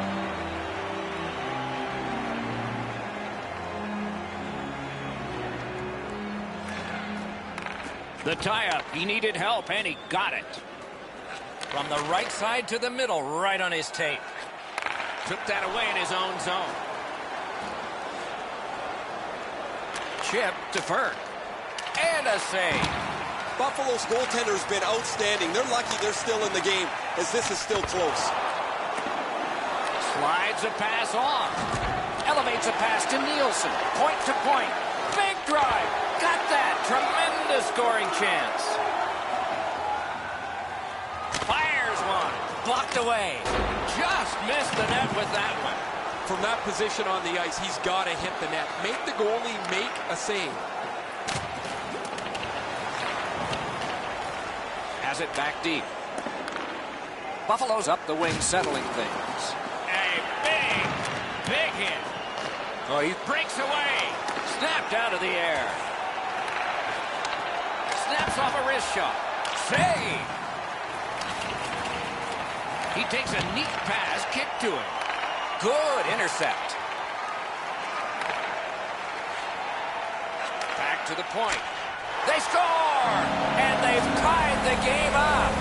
The tie-up. He needed help, and he got it. From the right side to the middle, right on his tape. Took that away in his own zone. Chip to Ferg. And a save. Buffalo's goaltender's been outstanding. They're lucky they're still in the game, as this is still close. Slides a pass on. Elevates a pass to Nielsen. Point to point. Big drive. Got that. Tremendous scoring chance. Fires one. Blocked away. Just missed the net with that one. From that position on the ice, he's got to hit the net. Make the goalie make a save. Has it back deep. Buffalo's up the wing, settling things. A big hit. Oh, he Breaks away. Snapped out of the air. Snaps off a wrist shot. Save. He takes a neat pass, kick to him. Good intercept. Back to the point. They score! And they've tied the game up.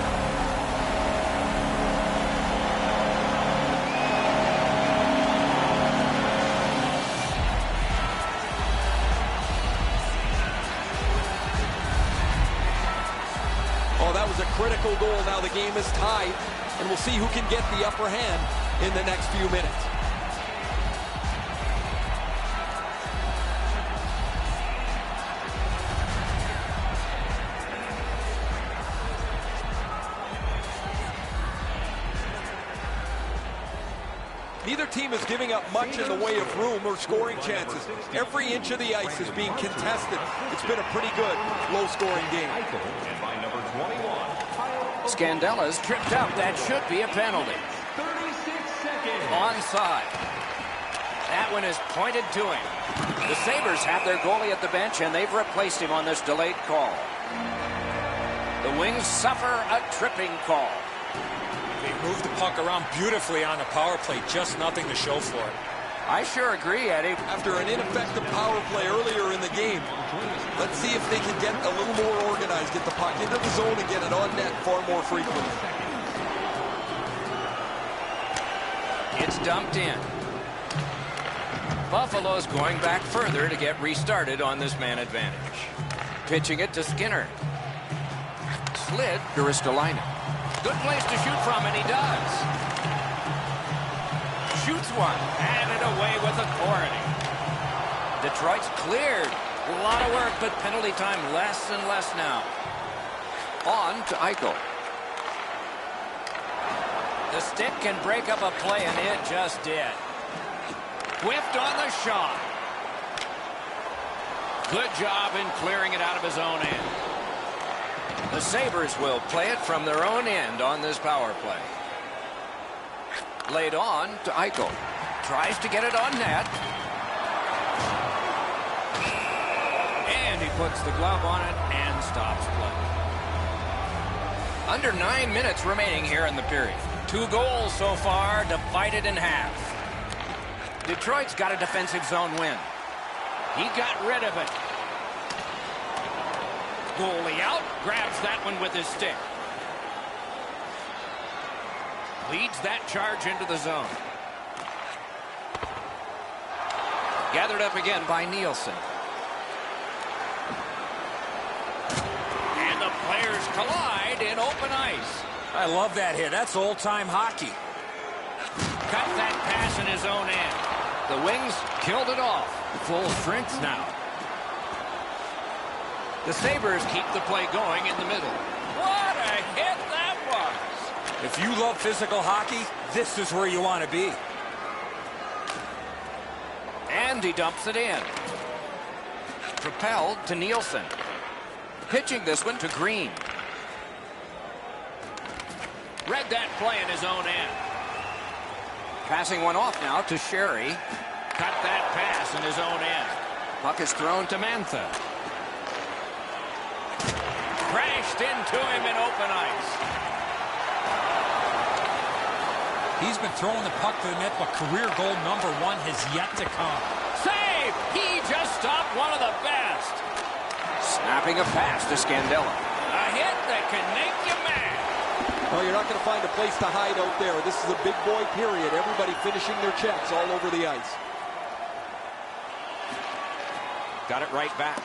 Oh, that was a critical goal. Now the game is tied, and we'll see who can get the upper hand in the next few minutes. Neither team is giving up much in the way of room or scoring chances. Every inch of the ice is being contested. It's been a pretty good, low-scoring game. And by number 21, Scandella's tripped up. That should be a penalty. 36 seconds. Onside. That one is pointed to him. The Sabres have their goalie at the bench, and they've replaced him on this delayed call. The Wings suffer a tripping call. They moved the puck around beautifully on the power play. Just nothing to show for it. I sure agree, Eddie. After an ineffective power play earlier in the game, let's see if they can get a little more organized, get the puck into the zone and get it on net far more frequently. It's dumped in. Buffalo's going back further to get restarted on this man advantage. Pitching it to Skinner. Slid to Ristolainen. Good place to shoot from, and he does. Shoots one, and it away with authority. Detroit's cleared. A lot of work, but penalty time less and less now. On to Eichel. The stick can break up a play, and it just did. Whiffed on the shot. Good job in clearing it out of his own end. The Sabres will play it from their own end on this power play. Laid on to Eichel. Tries to get it on net. And he puts the glove on it and stops play. Under 9 minutes remaining here in the period. 2 goals so far, divided in half. Detroit's got a defensive zone win. He got rid of it. Goalie out, grabs that one with his stick. Leads that charge into the zone. Gathered up again by Nielsen. And the players collide in open ice. I love that hit. That's old-time hockey. Cut that pass in his own end. The Wings killed it off. Full strength now. The Sabres keep the play going in the middle. What a hit that was! If you love physical hockey, this is where you want to be. And he dumps it in. Propelled to Nielsen. Pitching this one to Green. Read that play in his own end. Passing one off now to Sherry. Cut that pass in his own end. Puck is thrown to Mantha. Crashed into him in open ice. He's been throwing the puck to the net, but career goal number 1 has yet to come. Save! He just stopped one of the best. Snapping a pass to Scandella. A hit that can make you mad. Well, you're not going to find a place to hide out there. This is a big boy period. Everybody finishing their checks all over the ice. Got it right back.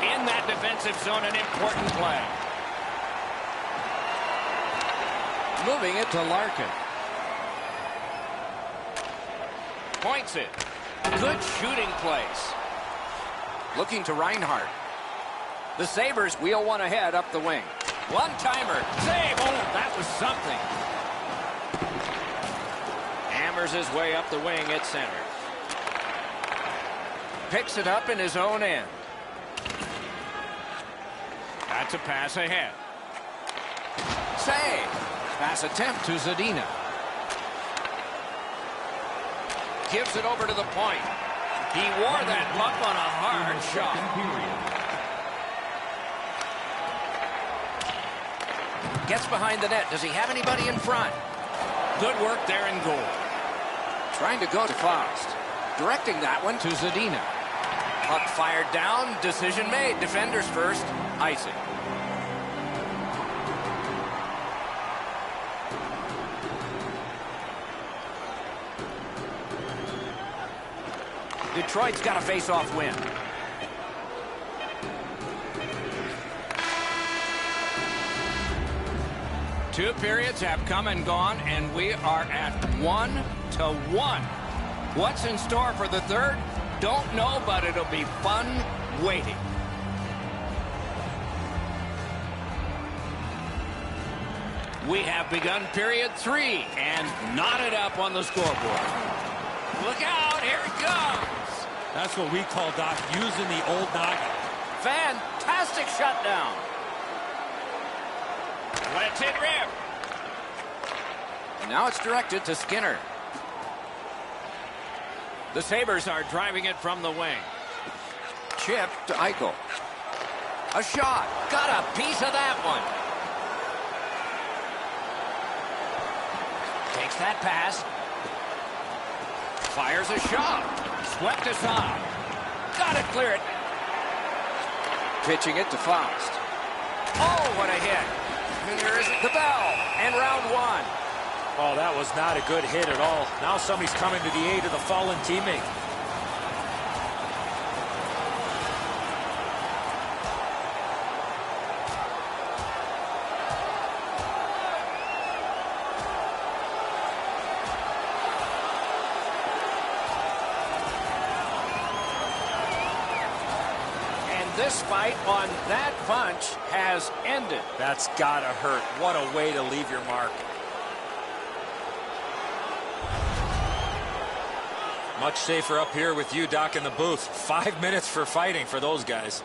In that defensive zone, an important play. Moving it to Larkin. Points it. Good shooting place. Looking to Reinhardt. The Sabres wheel one ahead up the wing. One-timer. Save. Oh, that was something. Hammers his way up the wing at center. Picks it up in his own end. That's a pass ahead. Save. Pass attempt to Zadina. Gives it over to the point. He wore that puck on a hard shot. Gets behind the net. Does he have anybody in front? Good work there in goal. Trying to go to Faust. Directing that one to Zadina. Puck fired down. Decision made. Defenders first. Icing. Detroit's got a face-off win. Two periods have come and gone, and we are at 1-1. What's in store for the third? Don't know, but it'll be fun waiting. We have begun period 3 and knotted up on the scoreboard. Look out, here it comes. That's what we call, Doc, using the old noggin. Fantastic shutdown. Let's it rip. And now it's directed to Skinner. The Sabres are driving it from the wing. Chip to Eichel. A shot. Got a piece of that one. Takes that pass. Fires a shot. Swept aside. Got it cleared. Pitching it to Faust. Oh, what a hit. And there is the bell. And round one. Oh, that was not a good hit at all. Now somebody's coming to the aid of the fallen teammate. This fight on that punch has ended. That's gotta hurt. What a way to leave your mark. Much safer up here with you, Doc, in the booth. 5 minutes for fighting for those guys.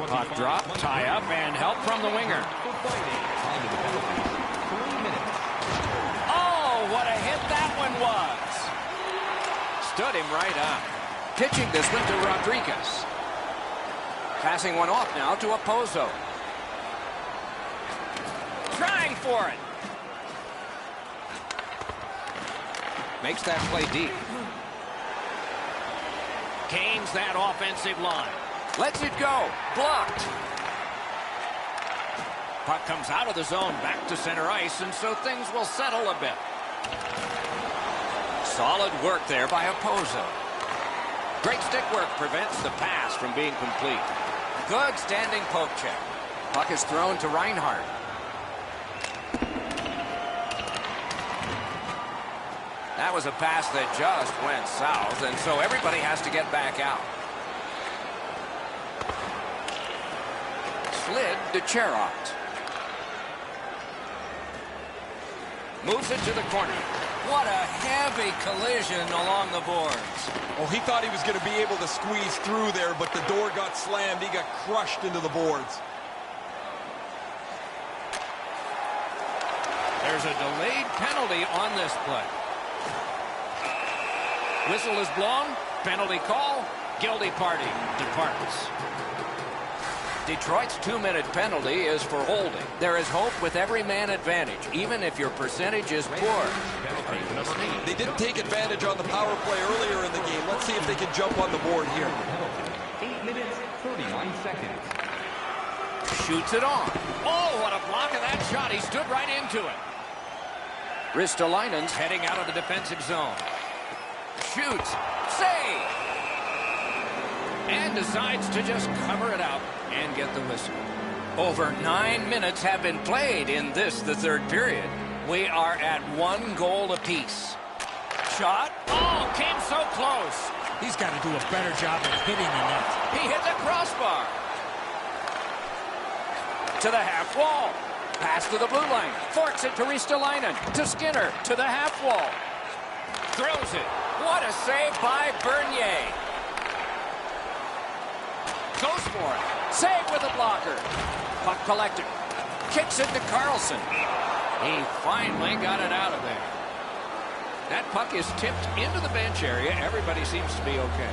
Puck drop, tie up, and help from the winger. Oh, what a hit that one was. Stood him right up. Pitching this one to Rodriguez. Passing one off now to Opozo. Trying for it. Makes that play deep. Gains that offensive line. Lets it go. Blocked. Puck comes out of the zone back to center ice, and so things will settle a bit. Solid work there by Opozo. Great stick work prevents the pass from being complete. Good standing poke check. Puck is thrown to Reinhardt. That was a pass that just went south, and so everybody has to get back out. Slid to Cherot. Moves it to the corner. What a heavy collision along the boards. Oh, he thought he was going to be able to squeeze through there, but the door got slammed. He got crushed into the boards. There's a delayed penalty on this play. Whistle is blown. Penalty call. Guilty party departs. Detroit's 2-minute penalty is for holding. There is hope with every man advantage, even if your percentage is poor. They didn't take advantage on the power play earlier in the game. Let's see if they can jump on the board here. 8 minutes, 39 seconds. Shoots it on. Oh, what a block of that shot. He stood right into it. Ristolainen's heading out of the defensive zone. Shoots. Save. And decides to just cover it up and get the whistle. Over 9 minutes have been played in this, the third period. We are at 1 goal apiece. Shot. Oh, came so close. He's got to do a better job of hitting the net. He hit the crossbar. To the half wall. Pass to the blue line. Forks it to Ristolainen. To Skinner. To the half wall. Throws it. What a save by Bernier. Goes for it. Save with a blocker. Puck collected. Kicks it to Carlson. He finally got it out of there. That puck is tipped into the bench area. Everybody seems to be okay.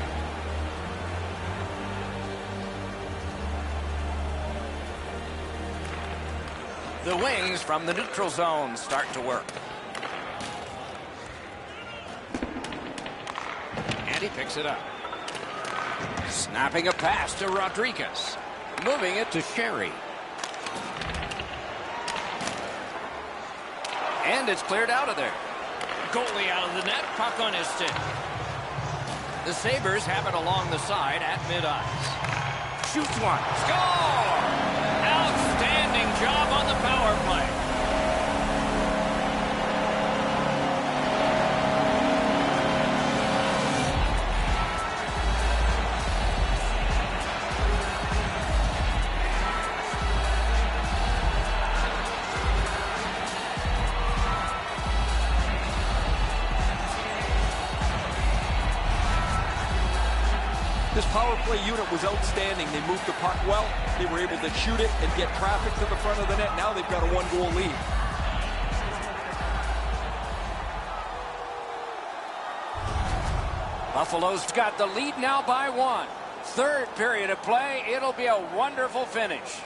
The wings from the neutral zone start to work. And he picks it up. Snapping a pass to Rodriguez. Moving it to Sherry. And it's cleared out of there. Goalie out of the net. Puck on his stick. The Sabres have it along the side at mid-ice. Shoots one. Score! Outstanding job on the power play. This power play unit was outstanding. They moved the puck well. They were able to shoot it and get traffic to the front of the net. Now they've got a 1-goal lead. Buffalo's got the lead now by 1. Third period of play. It'll be a wonderful finish.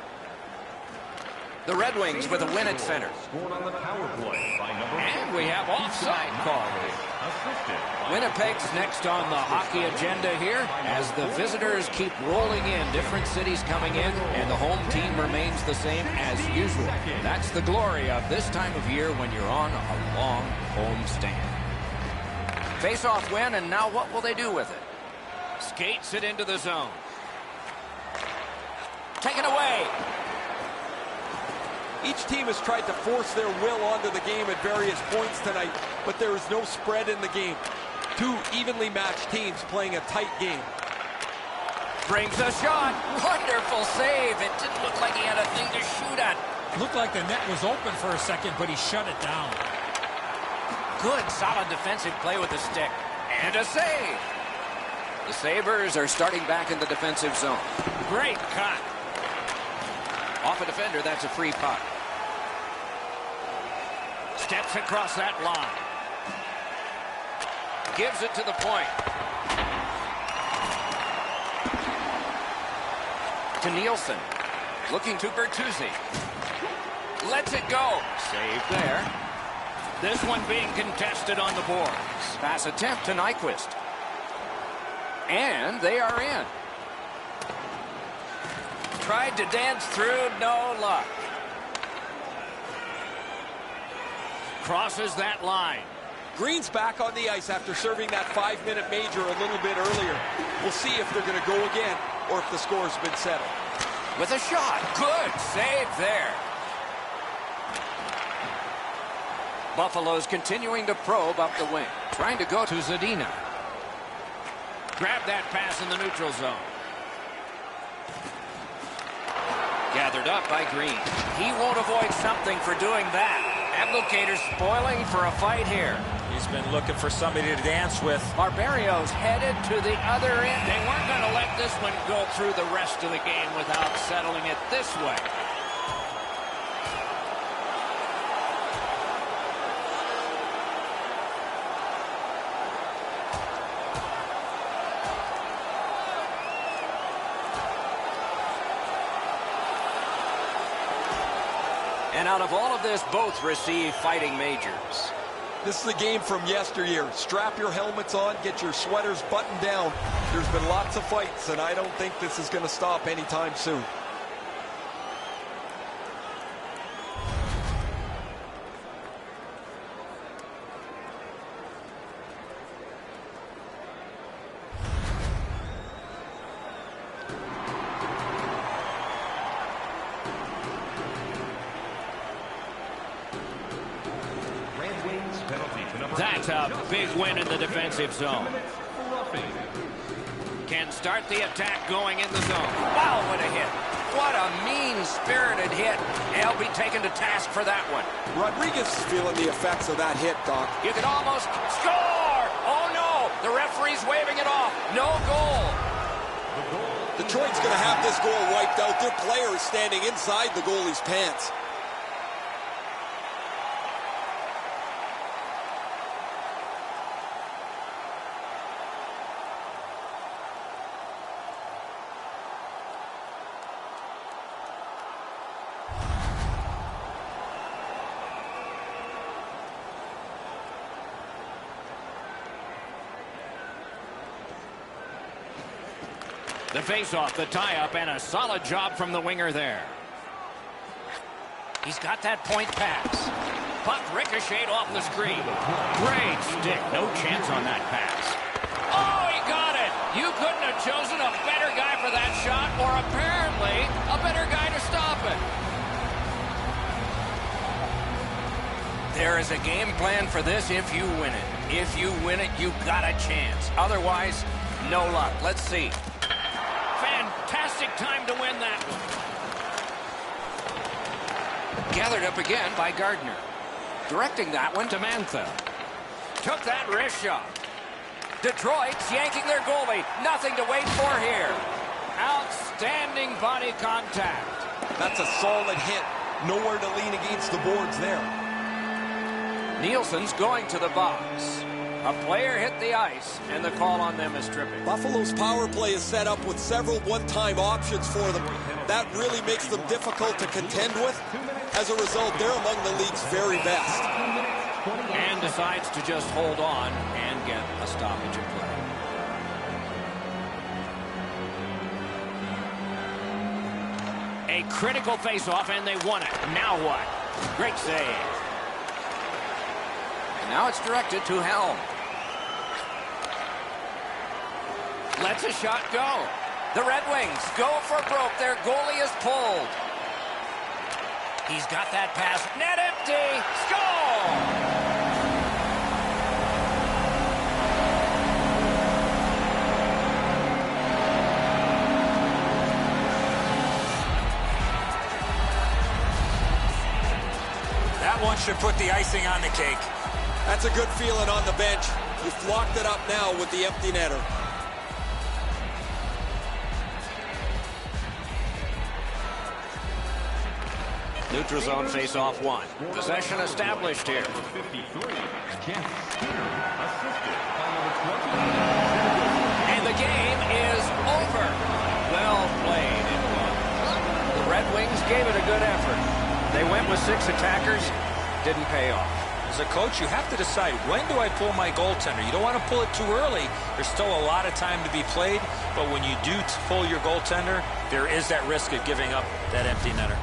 The Red Wings with a win at center. Scored on the power play by number And we have offside call here. assisted by Winnipeg's next on the hockey agenda here as the visitors keep rolling in. Different cities coming in, and the home team remains the same as usual. That's the glory of this time of year when you're on a long home stand. Face-off win, and now what will they do with it? Skates it into the zone. Taken away. Each team has tried to force their will onto the game at various points tonight, but there is no spread in the game. Two evenly matched teams playing a tight game. Brings a shot. Wonderful save. It didn't look like he had a thing to shoot at. Looked like the net was open for a second, but he shut it down. Good, solid defensive play with the stick. And a save. The Sabres are starting back in the defensive zone. Great cut. Off a defender, that's a free puck. Steps across that line. Gives it to the point. To Nielsen. Looking to Bertuzzi. Lets it go. Save there. This one being contested on the boards. Pass attempt to Nyquist. And they are in. Tried to dance through, no luck. Crosses that line. Green's back on the ice after serving that 5-minute major a little bit earlier. We'll see if they're going to go again or if the score's been settled. With a shot. Good save there. Buffalo's continuing to probe up the wing. Trying to go to Zadina. Grab that pass in the neutral zone. Gathered up by Green. He won't avoid something for doing that. Ablocator spoiling for a fight here. He's been looking for somebody to dance with. Barbario's headed to the other end. They weren't going to let this one go through the rest of the game without settling it this way. And out of all of this, both receive fighting majors. This is a game from yesteryear. Strap your helmets on, get your sweaters buttoned down. There's been lots of fights, and I don't think this is going to stop anytime soon. That's a big win in the defensive zone. Can start the attack going in the zone. Wow, what a hit. What a mean-spirited hit. He'll be taken to task for that one. Rodriguez is feeling the effects of that hit, Doc. You can almost score! Oh, no! The referee's waving it off. No goal. Detroit's going to have this goal wiped out. Their player is standing inside the goalie's pants. The face-off, the tie-up, and a solid job from the winger there. He's got that point pass. Puck ricocheted off the screen. Great stick. No chance on that pass. Oh, he got it. You couldn't have chosen a better guy for that shot, or apparently a better guy to stop it. There is a game plan for this if you win it. If you win it, you got a chance. Otherwise, no luck. Let's see. Fantastic time to win that one. Gathered up again by Gardner. Directing that one to Mantha. Took that wrist shot. Detroit's yanking their goalie. Nothing to wait for here. Outstanding body contact. That's a solid hit. Nowhere to lean against the boards there. Nielsen's going to the box. A player hit the ice, and the call on them is tripping. Buffalo's power play is set up with several one-time options for them. That really makes them difficult to contend with. As a result, they're among the league's very best. And decides to just hold on and get a stoppage of play. A critical face-off, and they won it. Now what? Great save. And now it's directed to Helm. Lets a shot go. The Red Wings go for broke. Their goalie is pulled. He's got that pass. Net empty. Score! That one should put the icing on the cake. That's a good feeling on the bench. You've locked it up now with the empty netter. Neutral zone face-off one. Possession established here. And the game is over. Well played, it was. The Red Wings gave it a good effort. They went with 6 attackers. Didn't pay off. As a coach, you have to decide, when do I pull my goaltender? You don't want to pull it too early. There's still a lot of time to be played. But when you do pull your goaltender, there is that risk of giving up that empty netter.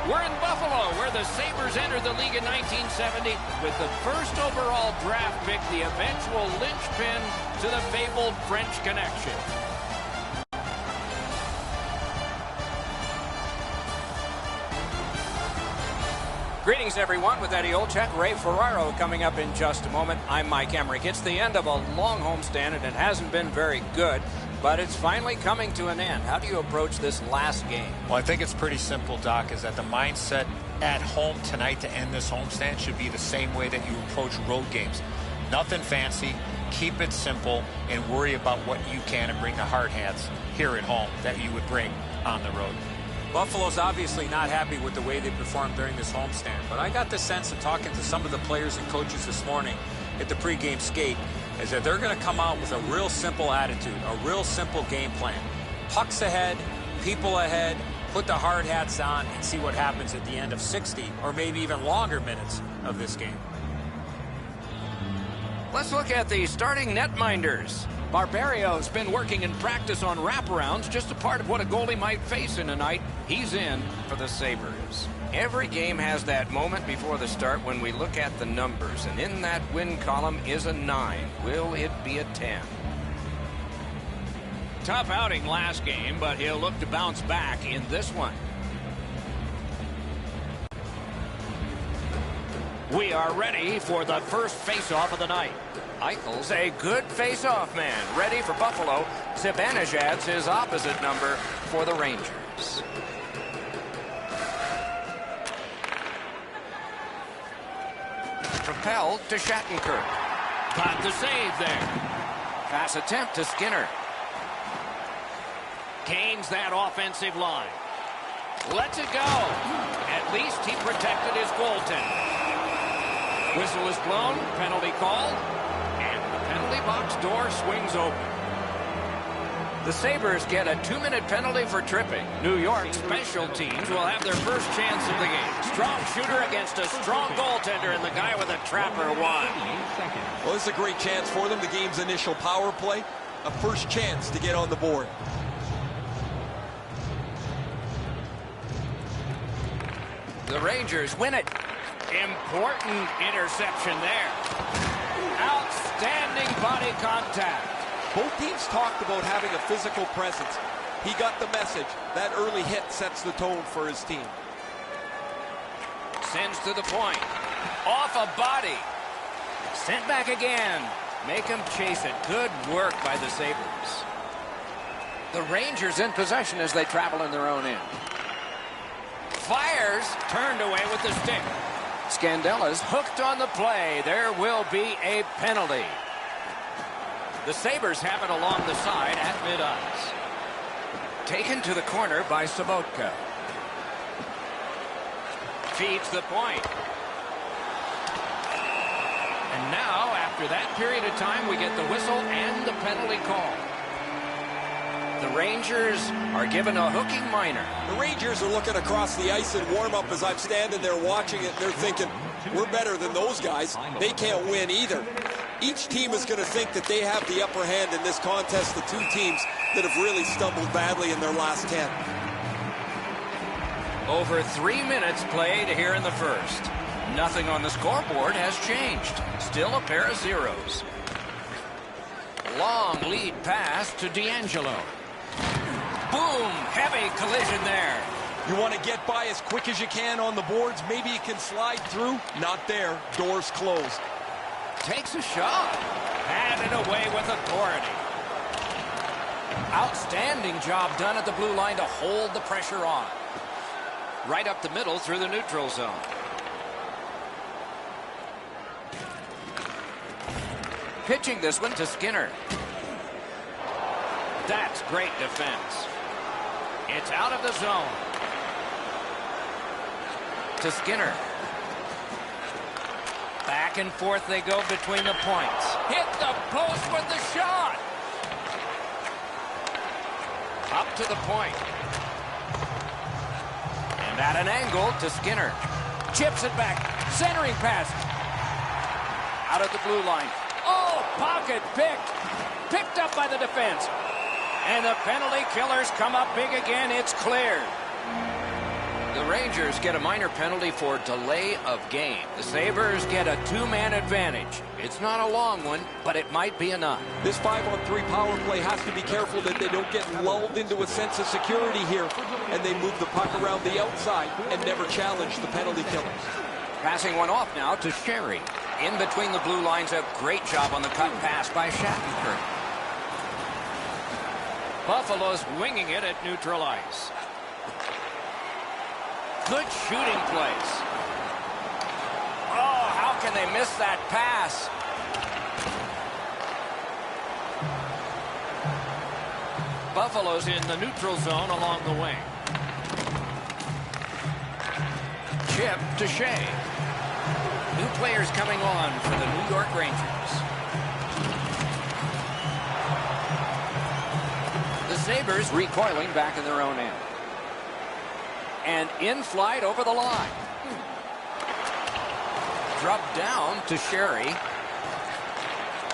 We're in Buffalo, where the Sabres entered the league in 1970 with the first overall draft pick, the eventual linchpin to the fabled French Connection. Greetings, everyone, with Eddie Olczyk, Ray Ferraro coming up in just a moment. I'm Mike Emmerich. It's the end of a long homestand, and it hasn't been very good, but it's finally coming to an end. How do you approach this last game? Well, I think it's pretty simple, Doc, is that the mindset at home tonight to end this homestand should be the same way that you approach road games. Nothing fancy, keep it simple, and worry about what you can and bring the hard hats here at home that you would bring on the road. Buffalo's obviously not happy with the way they performed during this homestand, but I got the sense of talking to some of the players and coaches this morning at the pregame skate is that they're going to come out with a real simple attitude, a real simple game plan. Pucks ahead, people ahead, put the hard hats on, and see what happens at the end of 60 or maybe even longer minutes of this game. Let's look at the starting netminders. Barbario's been working in practice on wraparounds, just a part of what a goalie might face in a night. He's in for the Sabres. Every game has that moment before the start when we look at the numbers, and in that win column is a 9. Will it be a 10? Tough outing last game, but he'll look to bounce back in this one. We are ready for the first face-off of the night. Eichel's a good face-off man, ready for Buffalo. Zibanejad's his opposite number for the Rangers. Propelled to Shattenkirk. Got the save there. Pass attempt to Skinner. Gains that offensive line. Lets it go. At least he protected his goaltender. Whistle is blown, penalty called, and the penalty box door swings open. The Sabres get a 2-minute penalty for tripping. New York special teams will have their first chance of the game. Strong shooter against a strong goaltender, and the guy with a trapper won. Well, this is a great chance for them. The game's initial power play, a first chance to get on the board. The Rangers win it. Important interception there. Outstanding body contact. Both teams talked about having a physical presence. He got the message. That early hit sets the tone for his team. Sends to the point. Off a body. Sent back again. Make him chase it. Good work by the Sabres. The Rangers in possession as they travel in their own end. Fires. Turned away with the stick. Scandella's hooked on the play. There will be a penalty. The Sabres have it along the side at mid-ice. Taken to the corner by Sobotka. Feeds the point. And now, after that period of time, we get the whistle and the penalty call. The Rangers are given a hooking minor. The Rangers are looking across the ice in warm-up as I'm standing there watching it. They're thinking, we're better than those guys. They can't win either. Each team is going to think that they have the upper hand in this contest. The two teams that have really stumbled badly in their last 10. Over 3 minutes played here in the first. Nothing on the scoreboard has changed. Still a pair of zeros. Long lead pass to D'Angelo. Boom! Heavy collision there. You want to get by as quick as you can on the boards. Maybe you can slide through. Not there. Doors closed. Takes a shot. Had it away with authority. Outstanding job done at the blue line to hold the pressure on. Right up the middle through the neutral zone. Pitching this one to Skinner. That's great defense. It's out of the zone. To Skinner. Back and forth they go between the points. Hit the post with the shot. Up to the point. And at an angle to Skinner. Chips it back. Centering pass. Out of the blue line. Oh, pocket picked. Picked up by the defense. And the penalty killers come up big again. It's cleared. The Rangers get a minor penalty for delay of game. The Sabres get a two-man advantage. It's not a long one, but it might be enough. This 5-on-3 power play has to be careful that they don't get lulled into a sense of security here, and they move the puck around the outside and never challenge the penalty killers. Passing one off now to Sherry. In between the blue lines, a great job on the cut pass by Shattenkirk. Buffalo's winging it at neutral ice. Good shooting place. Oh, how can they miss that pass? Buffalo's in the neutral zone along the wing. snap to Shea. New players coming on for the New York Rangers. The Sabres recoiling back in their own end. And in flight over the line. Dropped down to Sherry.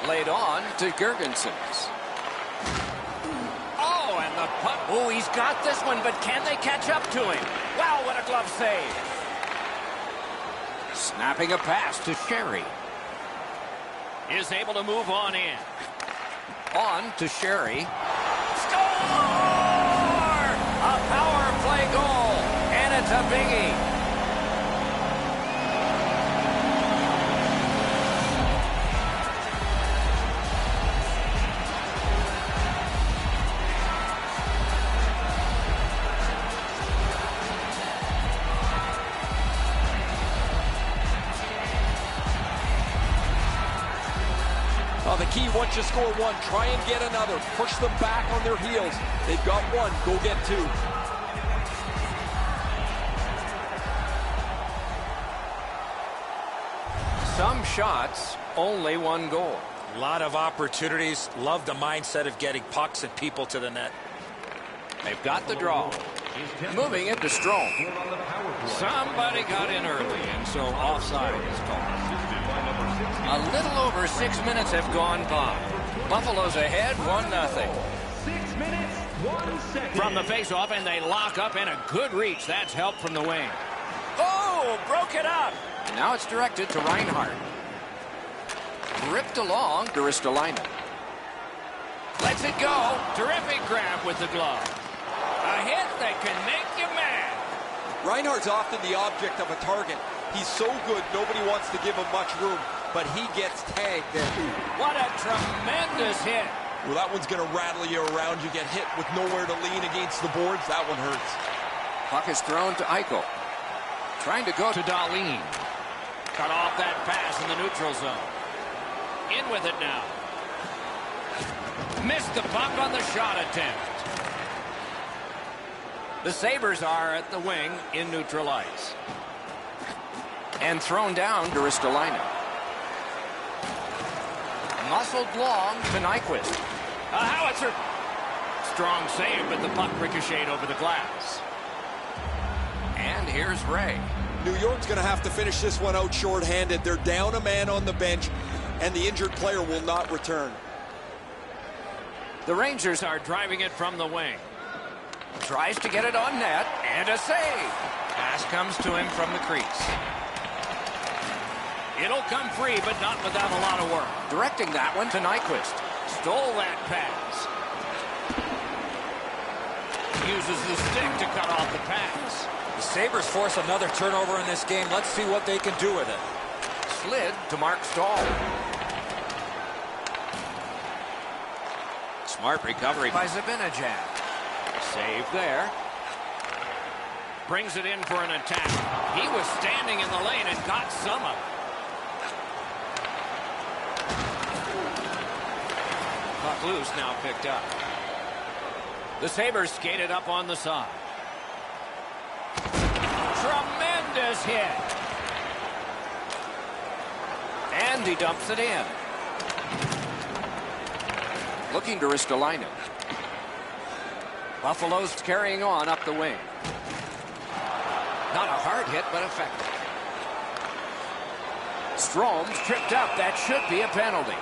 Laid on to Gergensons. Oh, and the puck. Oh, he's got this one, but can they catch up to him? Wow, what a glove save. Snapping a pass to Sherry. Is able to move on in. On to Sherry. Score! A power play goal, and it's a biggie. The key, once you score one, try and get another. Push them back on their heels. They've got one. Go get two. Some shots, only one goal. A lot of opportunities. Love the mindset of getting pucks and people to the net. They've got the draw. Moving it to Strome. Somebody got in early, and so offside is called. A little over 6 minutes have gone by. Buffalo's ahead, 1-0. 6 minutes, 1 second. From the face-off, and they lock up, and a good reach. That's help from the wing. Oh, broke it up. And now it's directed to Reinhart. Ripped along to Ristolainen. Lets it go. Terrific grab with the glove. A hit that can make you mad. Reinhart's often the object of a target. He's so good, nobody wants to give him much room, but he gets tagged there. What a tremendous hit. Well, that one's going to rattle you around. You get hit with nowhere to lean against the boards. That one hurts. Puck is thrown to Eichel. Trying to go to Dahlin. Cut off that pass in the neutral zone. In with it now. Missed the puck on the shot attempt. The Sabres are at the wing in neutral ice. And thrown down to Ristolainen. Muscled long to Nyquist. A howitzer. Strong save, but the puck ricocheted over the glass. And here's Ray. New York's going to have to finish this one out shorthanded. They're down a man on the bench, and the injured player will not return. The Rangers are driving it from the wing. Tries to get it on net, and a save. Pass comes to him from the crease. It'll come free, but not without a lot of work. Directing that one to Nyquist. Stole that pass. Uses the stick to cut off the pass. The Sabres force another turnover in this game. Let's see what they can do with it. Slid to Mark Stahl. Smart recovery by Zibanejad. Save there. Brings it in for an attack. He was standing in the lane and got some of it. Puck loose, now picked up. The Sabres skated up on the side. Tremendous hit. And he dumps it in. Looking to Ristolainen. Buffalo's carrying on up the wing. Not a hard hit, but effective. Strome's tripped up. That should be a penalty.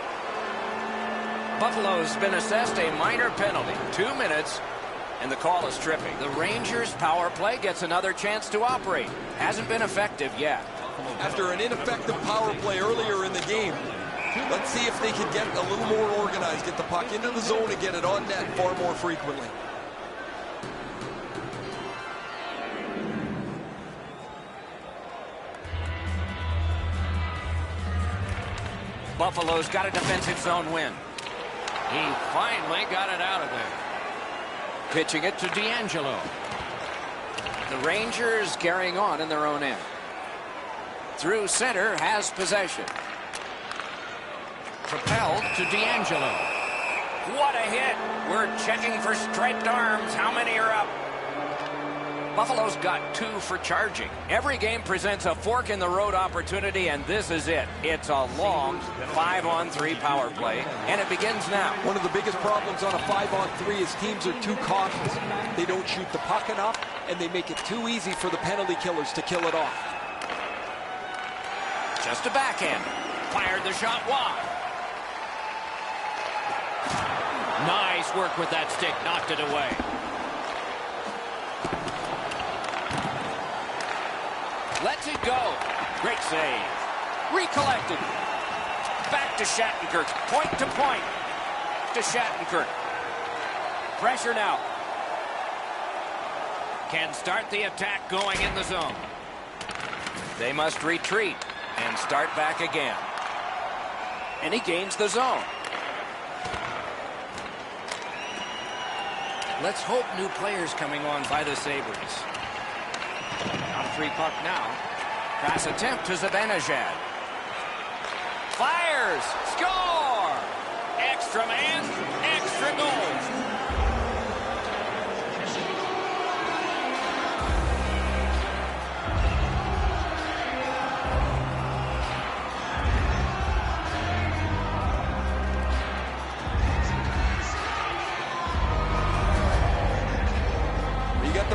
Buffalo's been assessed a minor penalty. 2 minutes, and the call is tripping. The Rangers' power play gets another chance to operate. Hasn't been effective yet. After an ineffective power play earlier in the game, let's see if they can get a little more organized, get the puck into the zone and get it on net far more frequently. Buffalo's got a defensive zone win. He finally got it out of there. Pitching it to D'Angelo. The Rangers carrying on in their own end. Through center, has possession. Propelled to D'Angelo. What a hit. We're checking for striped arms. How many are up? Buffalo's got 2 for charging. Every game presents a fork-in-the-road opportunity, and this is it. It's a long 5-on-3 power play, and it begins now. One of the biggest problems on a 5-on-3 is teams are too cautious. They don't shoot the puck enough, and they make it too easy for the penalty killers to kill it off. Just a backhand. Fired the shot wide. Nice work with that stick. Knocked it away. Lets it go. Great save. Recollected. Back to Shattenkirk. Point to point. To Shattenkirk. Pressure now. Can start the attack going in the zone. They must retreat and start back again. And he gains the zone. Let's hope new players coming on by the Sabres. Not free puck now. Pass attempt to Zibanejad. Fires! Score! Extra man, extra goal.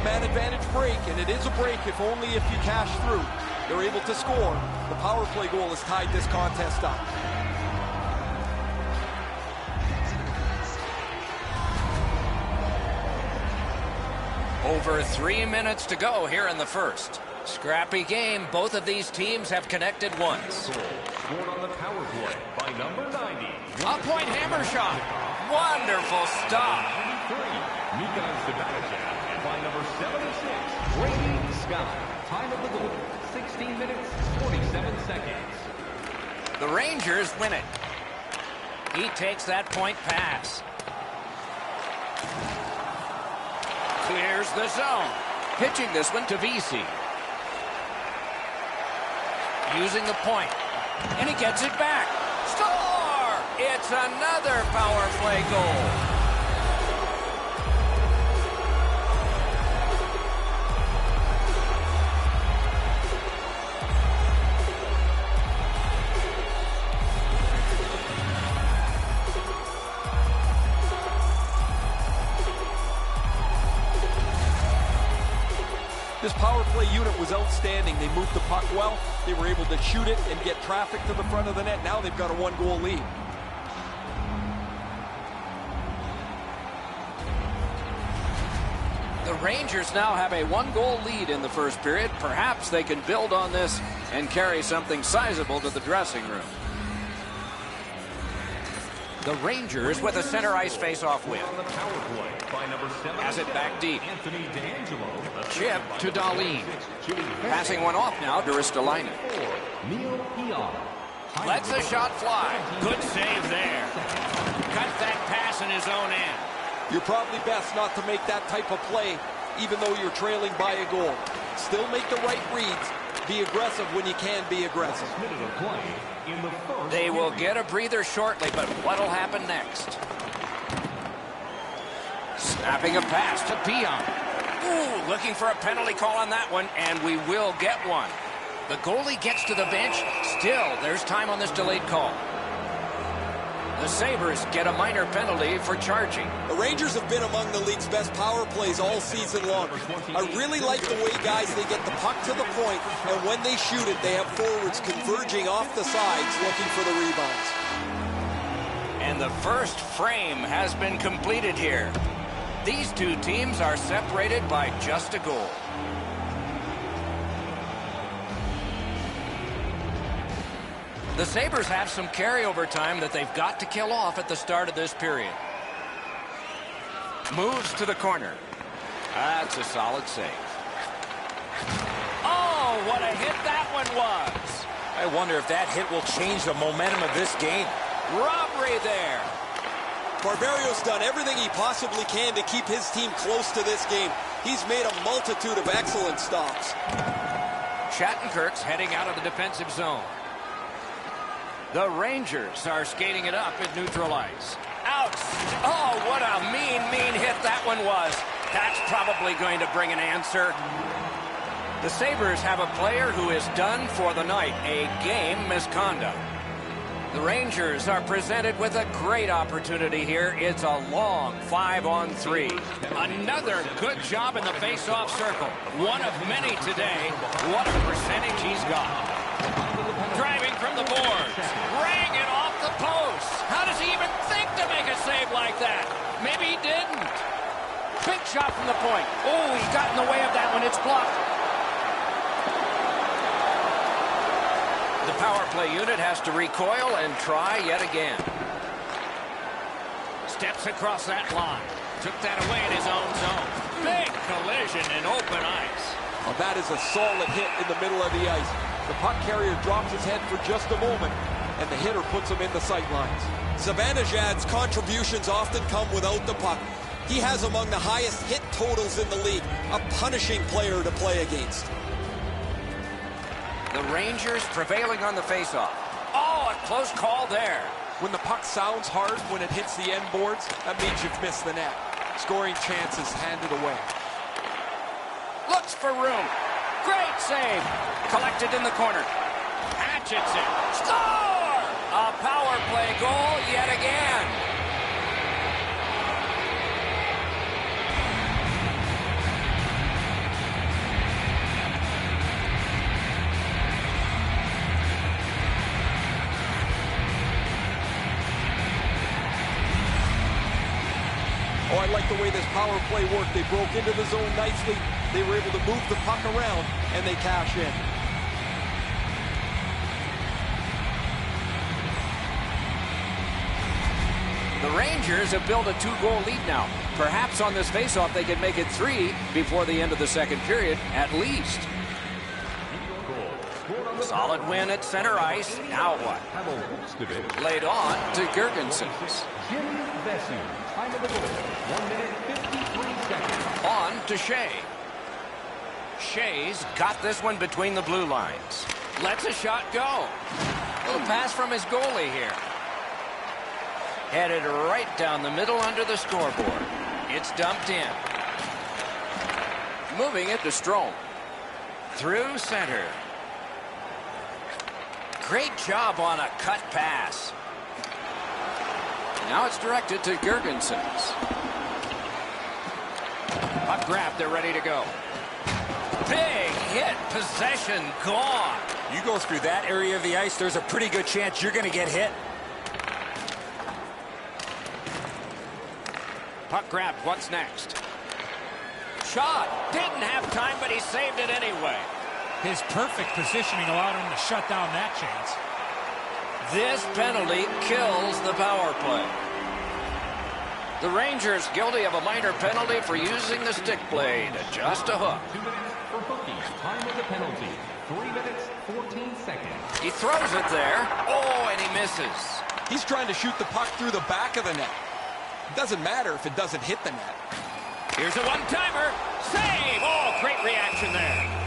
Man advantage break, and it is a break if only if you cash through. They're able to score. The power play goal has tied this contest up. Over 3 minutes to go here in the first. Scrappy game. Both of these teams have connected once. Scored on the power play by number 90. A point hammer shot. Wonderful stop. Mika Zibanejad. By number 76, Brady Scott. Time of the goal, 16 minutes, 47 seconds. The Rangers win it. He takes that point pass. Clears the zone. Pitching this one to VC. Using the point. And he gets it back. Score! It's another power play goal. This power play unit was outstanding. They moved the puck well. They were able to shoot it and get traffic to the front of the net. Now they've got a 1-goal lead. The Rangers now have a 1-goal lead in the first period. Perhaps they can build on this and carry something sizable to the dressing room. The Rangers with a center ice face-off win. Has it back deep. Chip to Dahlin. Passing one off now to Ristolainen. Lets the shot fly. Good save there. Cut that pass in his own end. You're probably best not to make that type of play, even though you're trailing by a goal. Still make the right reads. Be aggressive when you can be aggressive. They will get a breather shortly, but what'll happen next? Snapping a pass to Pion. Ooh, looking for a penalty call on that one, and we will get one. The goalie gets to the bench. Still, there's time on this delayed call. The Sabres get a minor penalty for charging. The Rangers have been among the league's best power plays all season long. I really like the way, guys, they get the puck to the point, and when they shoot it, they have forwards converging off the sides looking for the rebounds. And the first frame has been completed here. These two teams are separated by just a goal. The Sabres have some carryover time that they've got to kill off at the start of this period. Moves to the corner. That's a solid save. Oh, what a hit that one was. I wonder if that hit will change the momentum of this game. Robbery there. Barberio's done everything he possibly can to keep his team close to this game. He's made a multitude of excellent stops. Shattenkirk's heading out of the defensive zone. The Rangers are skating it up at neutral ice. Out. Oh, what a mean hit that one was. That's probably going to bring an answer. The Sabres have a player who is done for the night, a game misconduct. The Rangers are presented with a great opportunity here. It's a long 5-on-3. Another good job in the face-off circle. One of many today. What a percentage he's got. Driving from the boards. Rang it off the post. How does he even think to make a save like that? Maybe he didn't. Big shot from the point. Oh, he got in the way of that one. It's blocked. The power play unit has to recoil and try yet again. Steps across that line. Took that away in his own zone. Big collision in open ice. Well, that is a solid hit in the middle of the ice. The puck carrier drops his head for just a moment, and the hitter puts him in the sight lines. Zibanejad's contributions often come without the puck. He has among the highest hit totals in the league. A punishing player to play against. The Rangers prevailing on the faceoff. Oh, a close call there. When the puck sounds hard when it hits the end boards, that means you've missed the net. Scoring chances handed away. Looks for room. Great save. Collected in the corner. Hatchets it. Score! A power play goal yet again. Oh, I like the way this power play worked. They broke into the zone nicely. They were able to move the puck around, and they cash in. The Rangers have built a 2-goal lead now. Perhaps on this faceoff they could make it 3 before the end of the second period, at least. Solid win at center ice. Now what? Laid on to Girgensons. On to Shea. Shea's got this one between the blue lines. Lets a shot go. Little pass from his goalie here. Headed right down the middle under the scoreboard. It's dumped in. Moving it to Strome. Through center. Great job on a cut pass. Now it's directed to Girgensons. Puck grab, they're ready to go. Big hit, possession gone. You go through that area of the ice, there's a pretty good chance you're going to get hit. Puck grabbed, what's next? Shot, didn't have time, but he saved it anyway. His perfect positioning allowed him to shut down that chance. This penalty kills the power play. The Rangers guilty of a minor penalty for using the stick blade. Just a hook. 2 minutes for hooking. Time of the penalty. 3 minutes, 14 seconds. He throws it there. Oh, and he misses. He's trying to shoot the puck through the back of the net. It doesn't matter if it doesn't hit the net. Here's a one-timer. Save! Oh, great reaction there.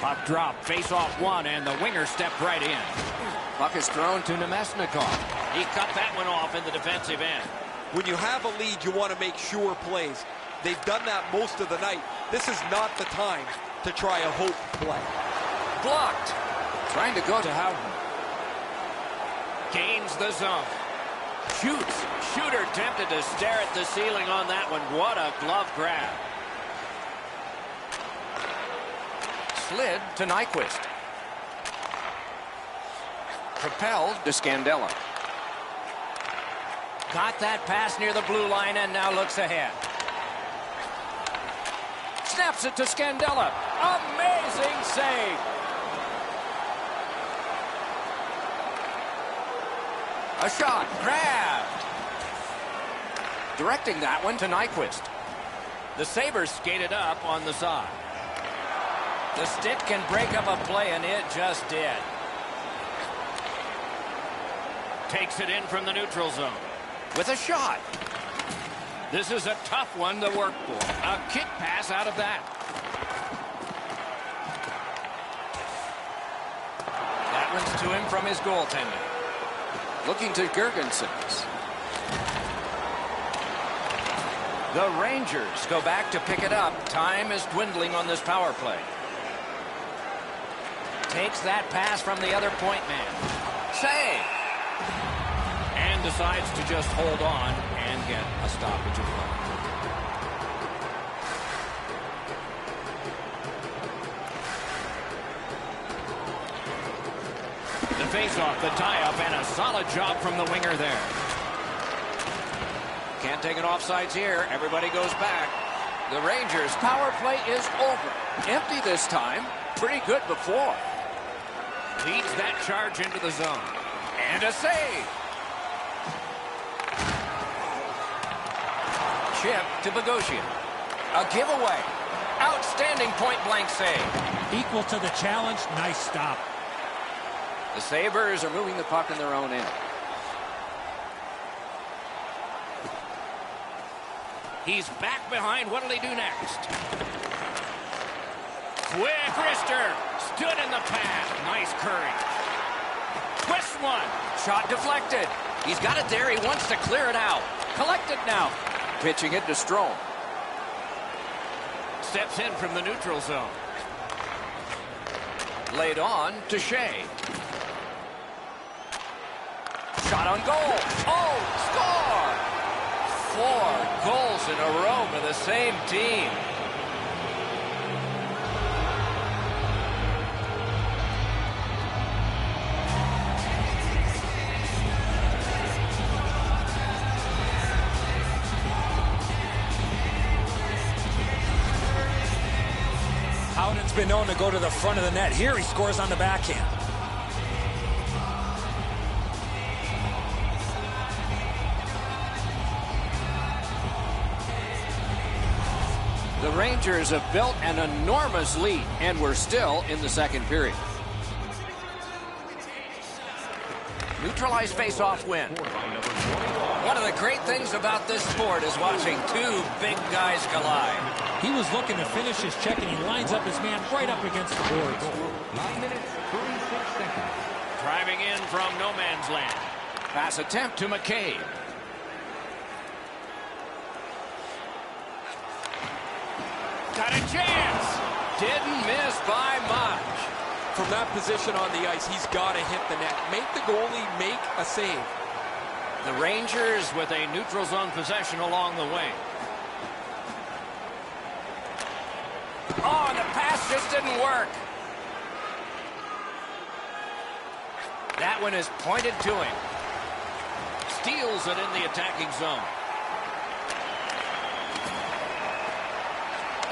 Puck drop, face-off one, and the winger stepped right in. Puck is thrown to Nemesnikov. He cut that one off in the defensive end. When you have a lead, you want to make sure plays. They've done that most of the night. This is not the time to try a hope play. Blocked. Trying to go to Howden. Gains the zone. Shoots. Shooter tempted to stare at the ceiling on that one. What a glove grab. Slid to Nyquist. Propelled to Scandella. Got that pass near the blue line and now looks ahead. Snaps it to Scandella. Amazing save. A shot. Grabbed. Directing that one to Nyquist. The Sabres skated up on the side. The stick can break up a play, and it just did. Takes it in from the neutral zone. With a shot. This is a tough one to work for. A kick pass out of that. statements to him from his goaltender. Looking to Gergensons. The Rangers go back to pick it up. Time is dwindling on this power play. Takes that pass from the other point man. Save! And decides to just hold on and get a stoppage of play. The face-off, the tie-up, and a solid job from the winger there. Can't take an offsides here. Everybody goes back. The Rangers' power play is over. Empty this time. Pretty good before. Leads that charge into the zone. And a save. Chip to Bogosian. A giveaway. Outstanding point-blank save. Equal to the challenge. Nice stop. The Sabres are moving the puck in their own end. He's back behind. What'll he do next? Quick wrister. Stood in the path. Nice curry. Twist one. Shot deflected. He's got it there. He wants to clear it out. Collected now. Pitching it to Strome. Steps in from the neutral zone. Laid on to Shea. Shot on goal. Oh, score! 4 goals in a row for the same team. Howden's been known to go to the front of the net. Here he scores on the backhand. The Rangers have built an enormous lead, and we're still in the second period. Neutralized face-off win. One of the great things about this sport is watching two big guys collide. He was looking to finish his check, and he lines up his man right up against the boards. 9 minutes, 36 seconds. Driving in from no man's land. Pass attempt to McCabe. Got a chance. Didn't miss by much. From that position on the ice, he's got to hit the net. Make the goalie make a save. The Rangers with a neutral zone possession along the way. Oh, and the pass just didn't work. That one is pointed to him. Steals it in the attacking zone.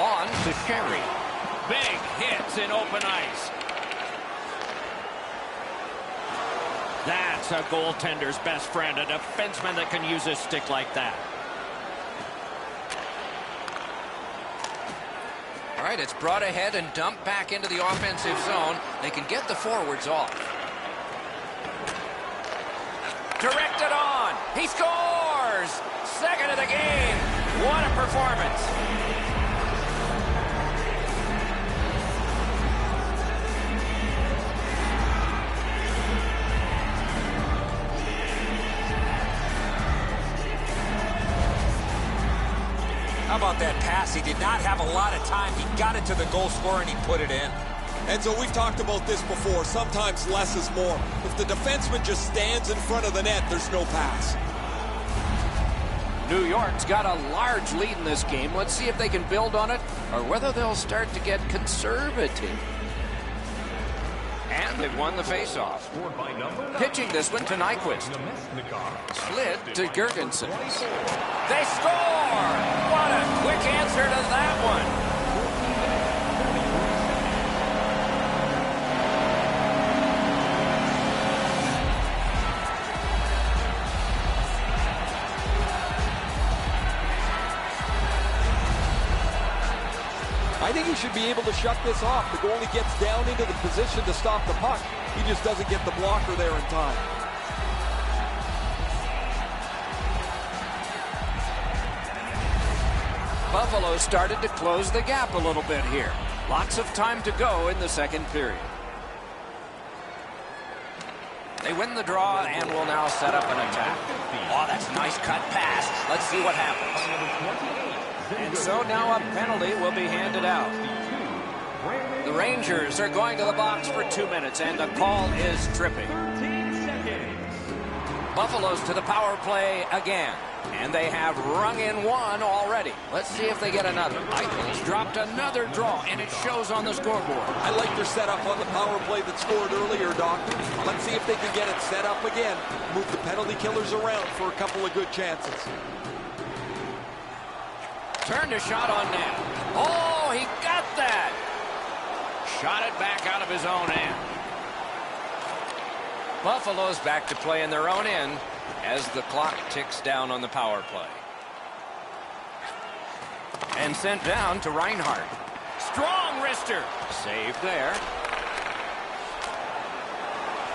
On to Sherry. Big hits in open ice. That's a goaltender's best friend, a defenseman that can use his stick like that. All right, it's brought ahead and dumped back into the offensive zone. They can get the forwards off. Directed on. He scores! Second of the game. What a performance. How about that pass? He did not have a lot of time. He got it to the goal scorer and he put it in. And so we've talked about this before. Sometimes less is more. If the defenseman just stands in front of the net, there's no pass. New York's got a large lead in this game. Let's see if they can build on it or whether they'll start to get conservative. And they've won the faceoff. Scored by number 9. Pitching this one to Nyquist. Slid to Gergensen. They score! What a quick answer to that one. I think he should be able to shut this off. The goalie gets down into the position to stop the puck. He just doesn't get the blocker there in time. Buffalo started to close the gap a little bit here. Lots of time to go in the second period. They win the draw and will now set up an attack. Oh, that's a nice cut pass. Let's see what happens. And so now a penalty will be handed out. The Rangers are going to the box for 2 minutes, and the call is tripping. Buffalo's to the power play again, and they have rung in one already. Let's see if they get another. Eichels dropped another draw, and it shows on the scoreboard. I like their setup on the power play that scored earlier, Doc. Let's see if they can get it set up again. Move the penalty killers around for a couple of good chances. Turned a shot on net. Oh, he got that. Shot it back out of his own end. Buffalo's back to play in their own end as the clock ticks down on the power play. And sent down to Reinhart. Strong wrister. Saved there.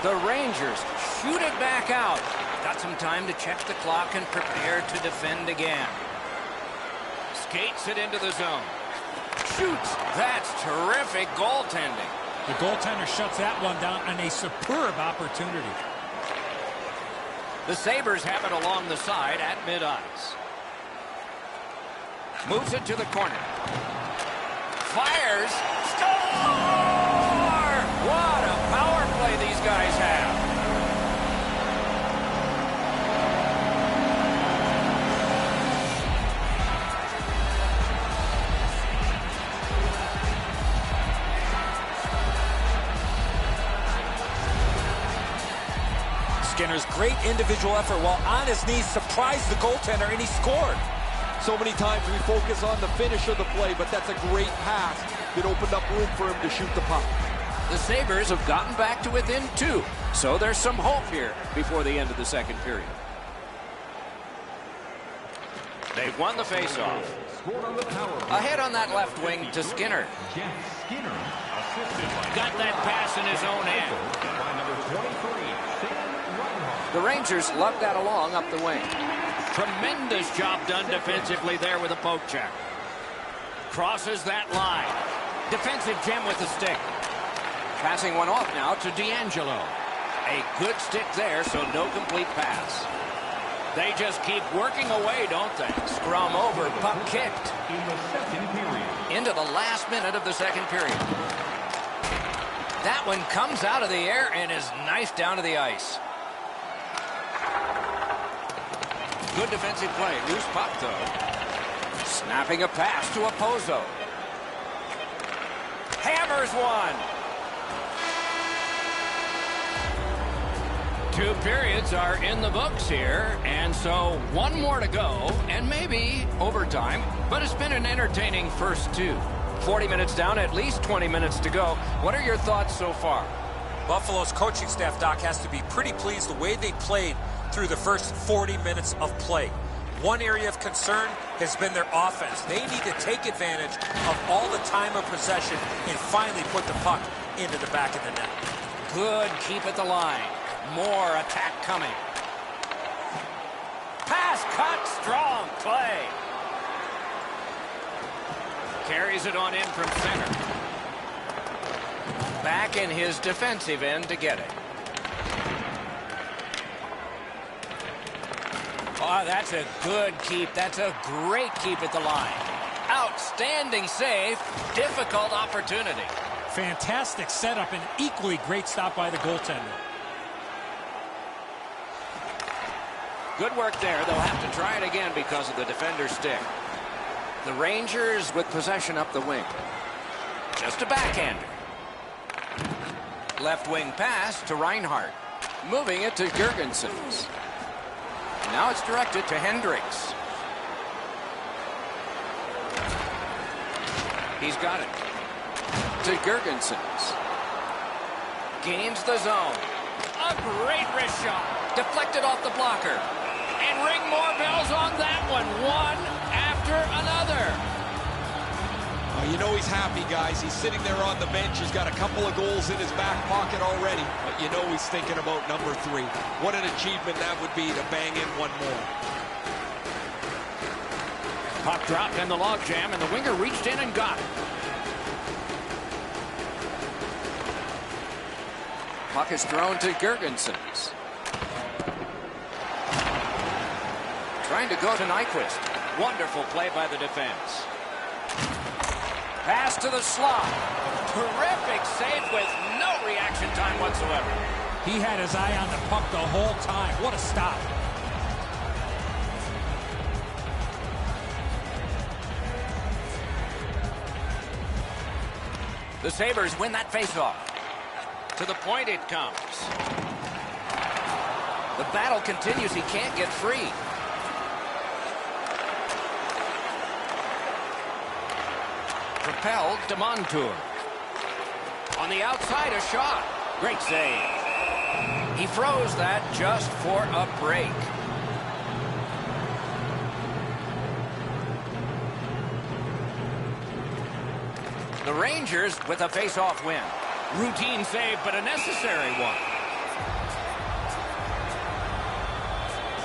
The Rangers shoot it back out. Got some time to check the clock and prepare to defend again. Skates it into the zone. Shoots. That's terrific goaltending. The goaltender shuts that one down on a superb opportunity. The Sabres have it along the side at mid-ice. Moves it to the corner. Fires. Score! What a power play these guys have. Skinner's great individual effort while on his knees surprised the goaltender, and he scored. So many times we focus on the finish of the play, but that's a great pass that opened up room for him to shoot the puck. The Sabres have gotten back to within 2, so there's some hope here before the end of the second period. They've won the faceoff. Ahead on that left wing to Skinner. Got that pass in his own end. The Rangers lug that along up the wing. Tremendous job done defensively there with a poke check. Crosses that line. Defensive gem with the stick. Passing one off now to D'Angelo. A good stick there, so no complete pass. They just keep working away, don't they? Scrum over, puck kicked. Into the last minute of the second period. That one comes out of the air and is knifed down to the ice. Good defensive play. Loose puck, though. Snapping a pass to Opozo. Hammers one. 2 periods are in the books here, and so 1 more to go, and maybe overtime, but it's been an entertaining first 2. 40 minutes down, at least 20 minutes to go. What are your thoughts so far? Buffalo's coaching staff, Doc, has to be pretty pleased the way they played through the first 40 minutes of play. One area of concern has been their offense. They need to take advantage of all the time of possession and finally put the puck into the back of the net. Good keep at the line. More attack coming. Pass cut, strong play. Carries it on in from center. Back in his defensive end to get it. Oh, that's a good keep. That's a great keep at the line. Outstanding save. Difficult opportunity. Fantastic setup and equally great stop by the goaltender. Good work there. They'll have to try it again because of the defender's stick. The Rangers with possession up the wing. Just a backhander. Left wing pass to Reinhart. Moving it to Girgensons. Now it's directed to Hendricks. He's got it. To Girgensons. Gains the zone. A great wrist shot. Deflected off the blocker. And ring more bells on that one. One after another. Oh, you know he's happy, guys. He's sitting there on the bench. He's got a couple of goals in his back pocket already. But you know he's thinking about number 3. What an achievement that would be to bang in one more. Puck dropped in the logjam, and the winger reached in and got it. Puck is thrown to Gergensons. Trying to go to Nyquist. Wonderful play by the defense. Pass to the slot. Terrific save with no reaction time whatsoever. He had his eye on the puck the whole time. What a stop. The Sabres win that faceoff. To the point it comes. The battle continues. He can't get free. Propelled to Montour. On the outside, a shot. Great save. He froze that just for a break. The Rangers with a face-off win. Routine save, but a necessary one.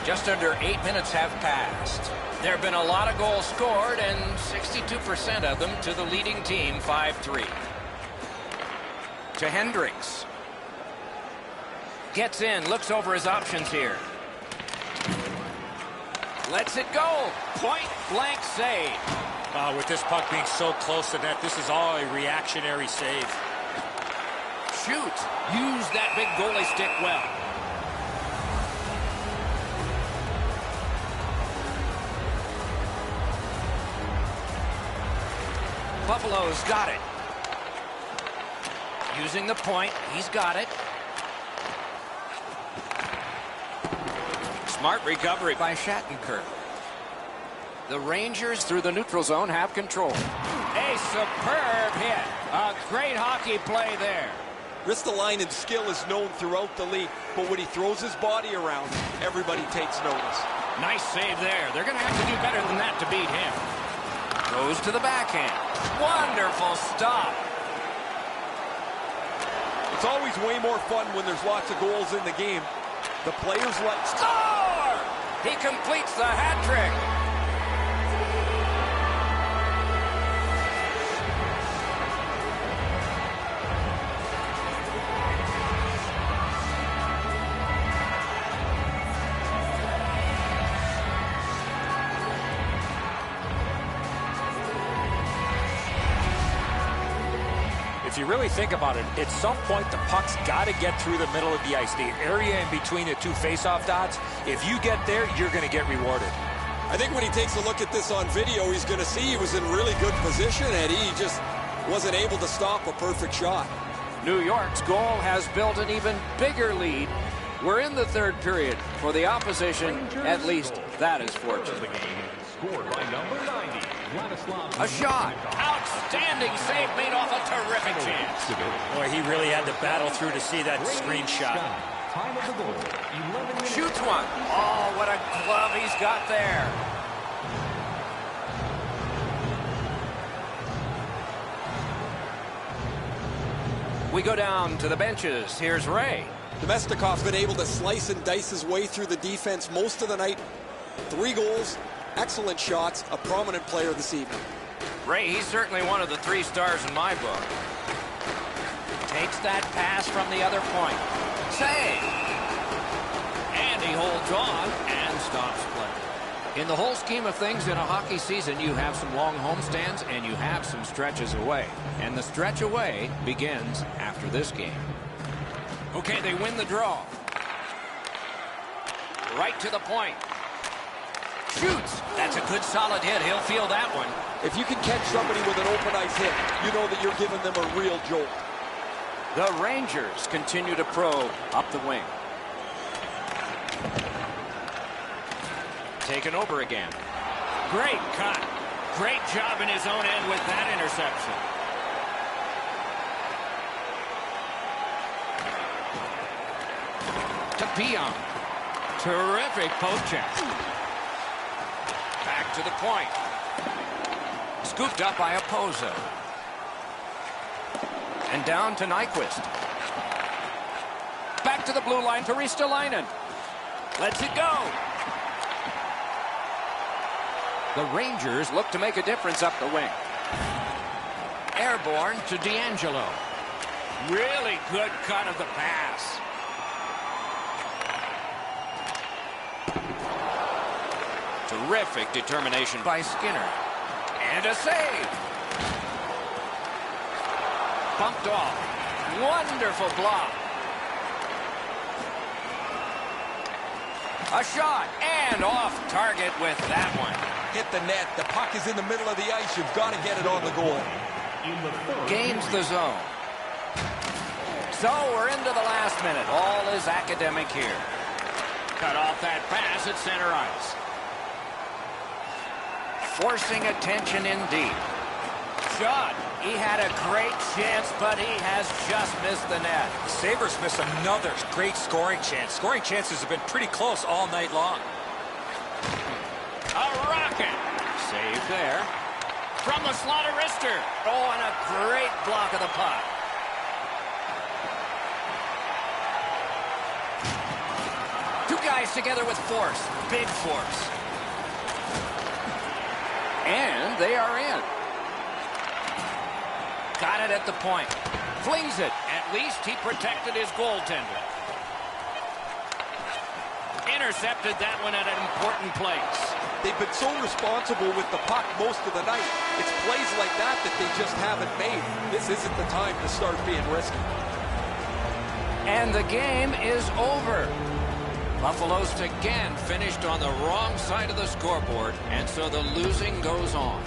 Just under 8 minutes have passed. There have been a lot of goals scored, and 62% of them to the leading team, 5-3. To Hendricks. Gets in, looks over his options here. Lets it go. Point-blank save. With this puck being so close to net, this is all a reactionary save. Shoot. Use that big goalie stick well. Buffalo's got it. Using the point, he's got it. Smart recovery by Shattenkirk. The Rangers through the neutral zone have control. A superb hit. A great hockey play there. Ristolainen's skill is known throughout the league, but when he throws his body around, everybody takes notice. Nice save there. They're going to have to do better than that to beat him. Goes to the backhand. Wonderful stop. It's always way more fun when there's lots of goals in the game. The players like... Score! He completes the hat trick. If you really think about it, at some point the puck's got to get through the middle of the ice, the area in between the two face-off dots. If you get there, you're going to get rewarded. I think when he takes a look at this on video, he's going to see he was in really good position, and he just wasn't able to stop a perfect shot. New York's goal has built an even bigger lead. We're in the third period. For the opposition, at least that is fortunate. Scored by number 90. A shot. Outstanding save made off a terrific chance. Boy, he really had to battle through to see that screenshot. Time of the goal, 11 minutes. Shoots one. Oh, what a glove he's got there. We go down to the benches. Here's Ray. Domestikov's been able to slice and dice his way through the defense most of the night. 3 goals, excellent shots, a prominent player this evening. Ray, he's certainly one of the 3 stars in my book. Takes that pass from the other point. Save! And he holds on and stops play. In the whole scheme of things in a hockey season, you have some long homestands and you have some stretches away. And the stretch away begins after this game. Okay, they win the draw. Right to the point. Shoots. That's a good solid hit. He'll feel that one. If you can catch somebody with an open ice hit, you know that you're giving them a real jolt. The Rangers continue to probe up the wing. Taken over again. Great cut. Great job in his own end with that interception. To Pion. Terrific poke check. Back to the point. Scooped up by Opozo. And down to Nyquist. Back to the blue line to Ristolainen. Lets it go. The Rangers look to make a difference up the wing. Airborne to D'Angelo. Really good cut of the pass. Terrific determination by Skinner. And a save. Bumped off. Wonderful block. A shot. And off target with that one. Hit the net. The puck is in the middle of the ice. You've got to get it on the goal. Gains the zone. So we're into the last minute. All is academic here. Cut off that pass at center ice. Forcing attention indeed. Shot. He had a great chance, but he has just missed the net. Sabres miss another great scoring chance. Scoring chances have been pretty close all night long. A rocket. Save there. From the slaughter wrister. Oh, and a great block of the puck. Two guys together with force. Big force. And they are in. Got it at the point. Flings it. At least he protected his goaltender. Intercepted that one at an important place. They've been so responsible with the puck most of the night. It's plays like that that they just haven't made. This isn't the time to start being risky. And the game is over. Buffalo's again finished on the wrong side of the scoreboard, and so the losing goes on.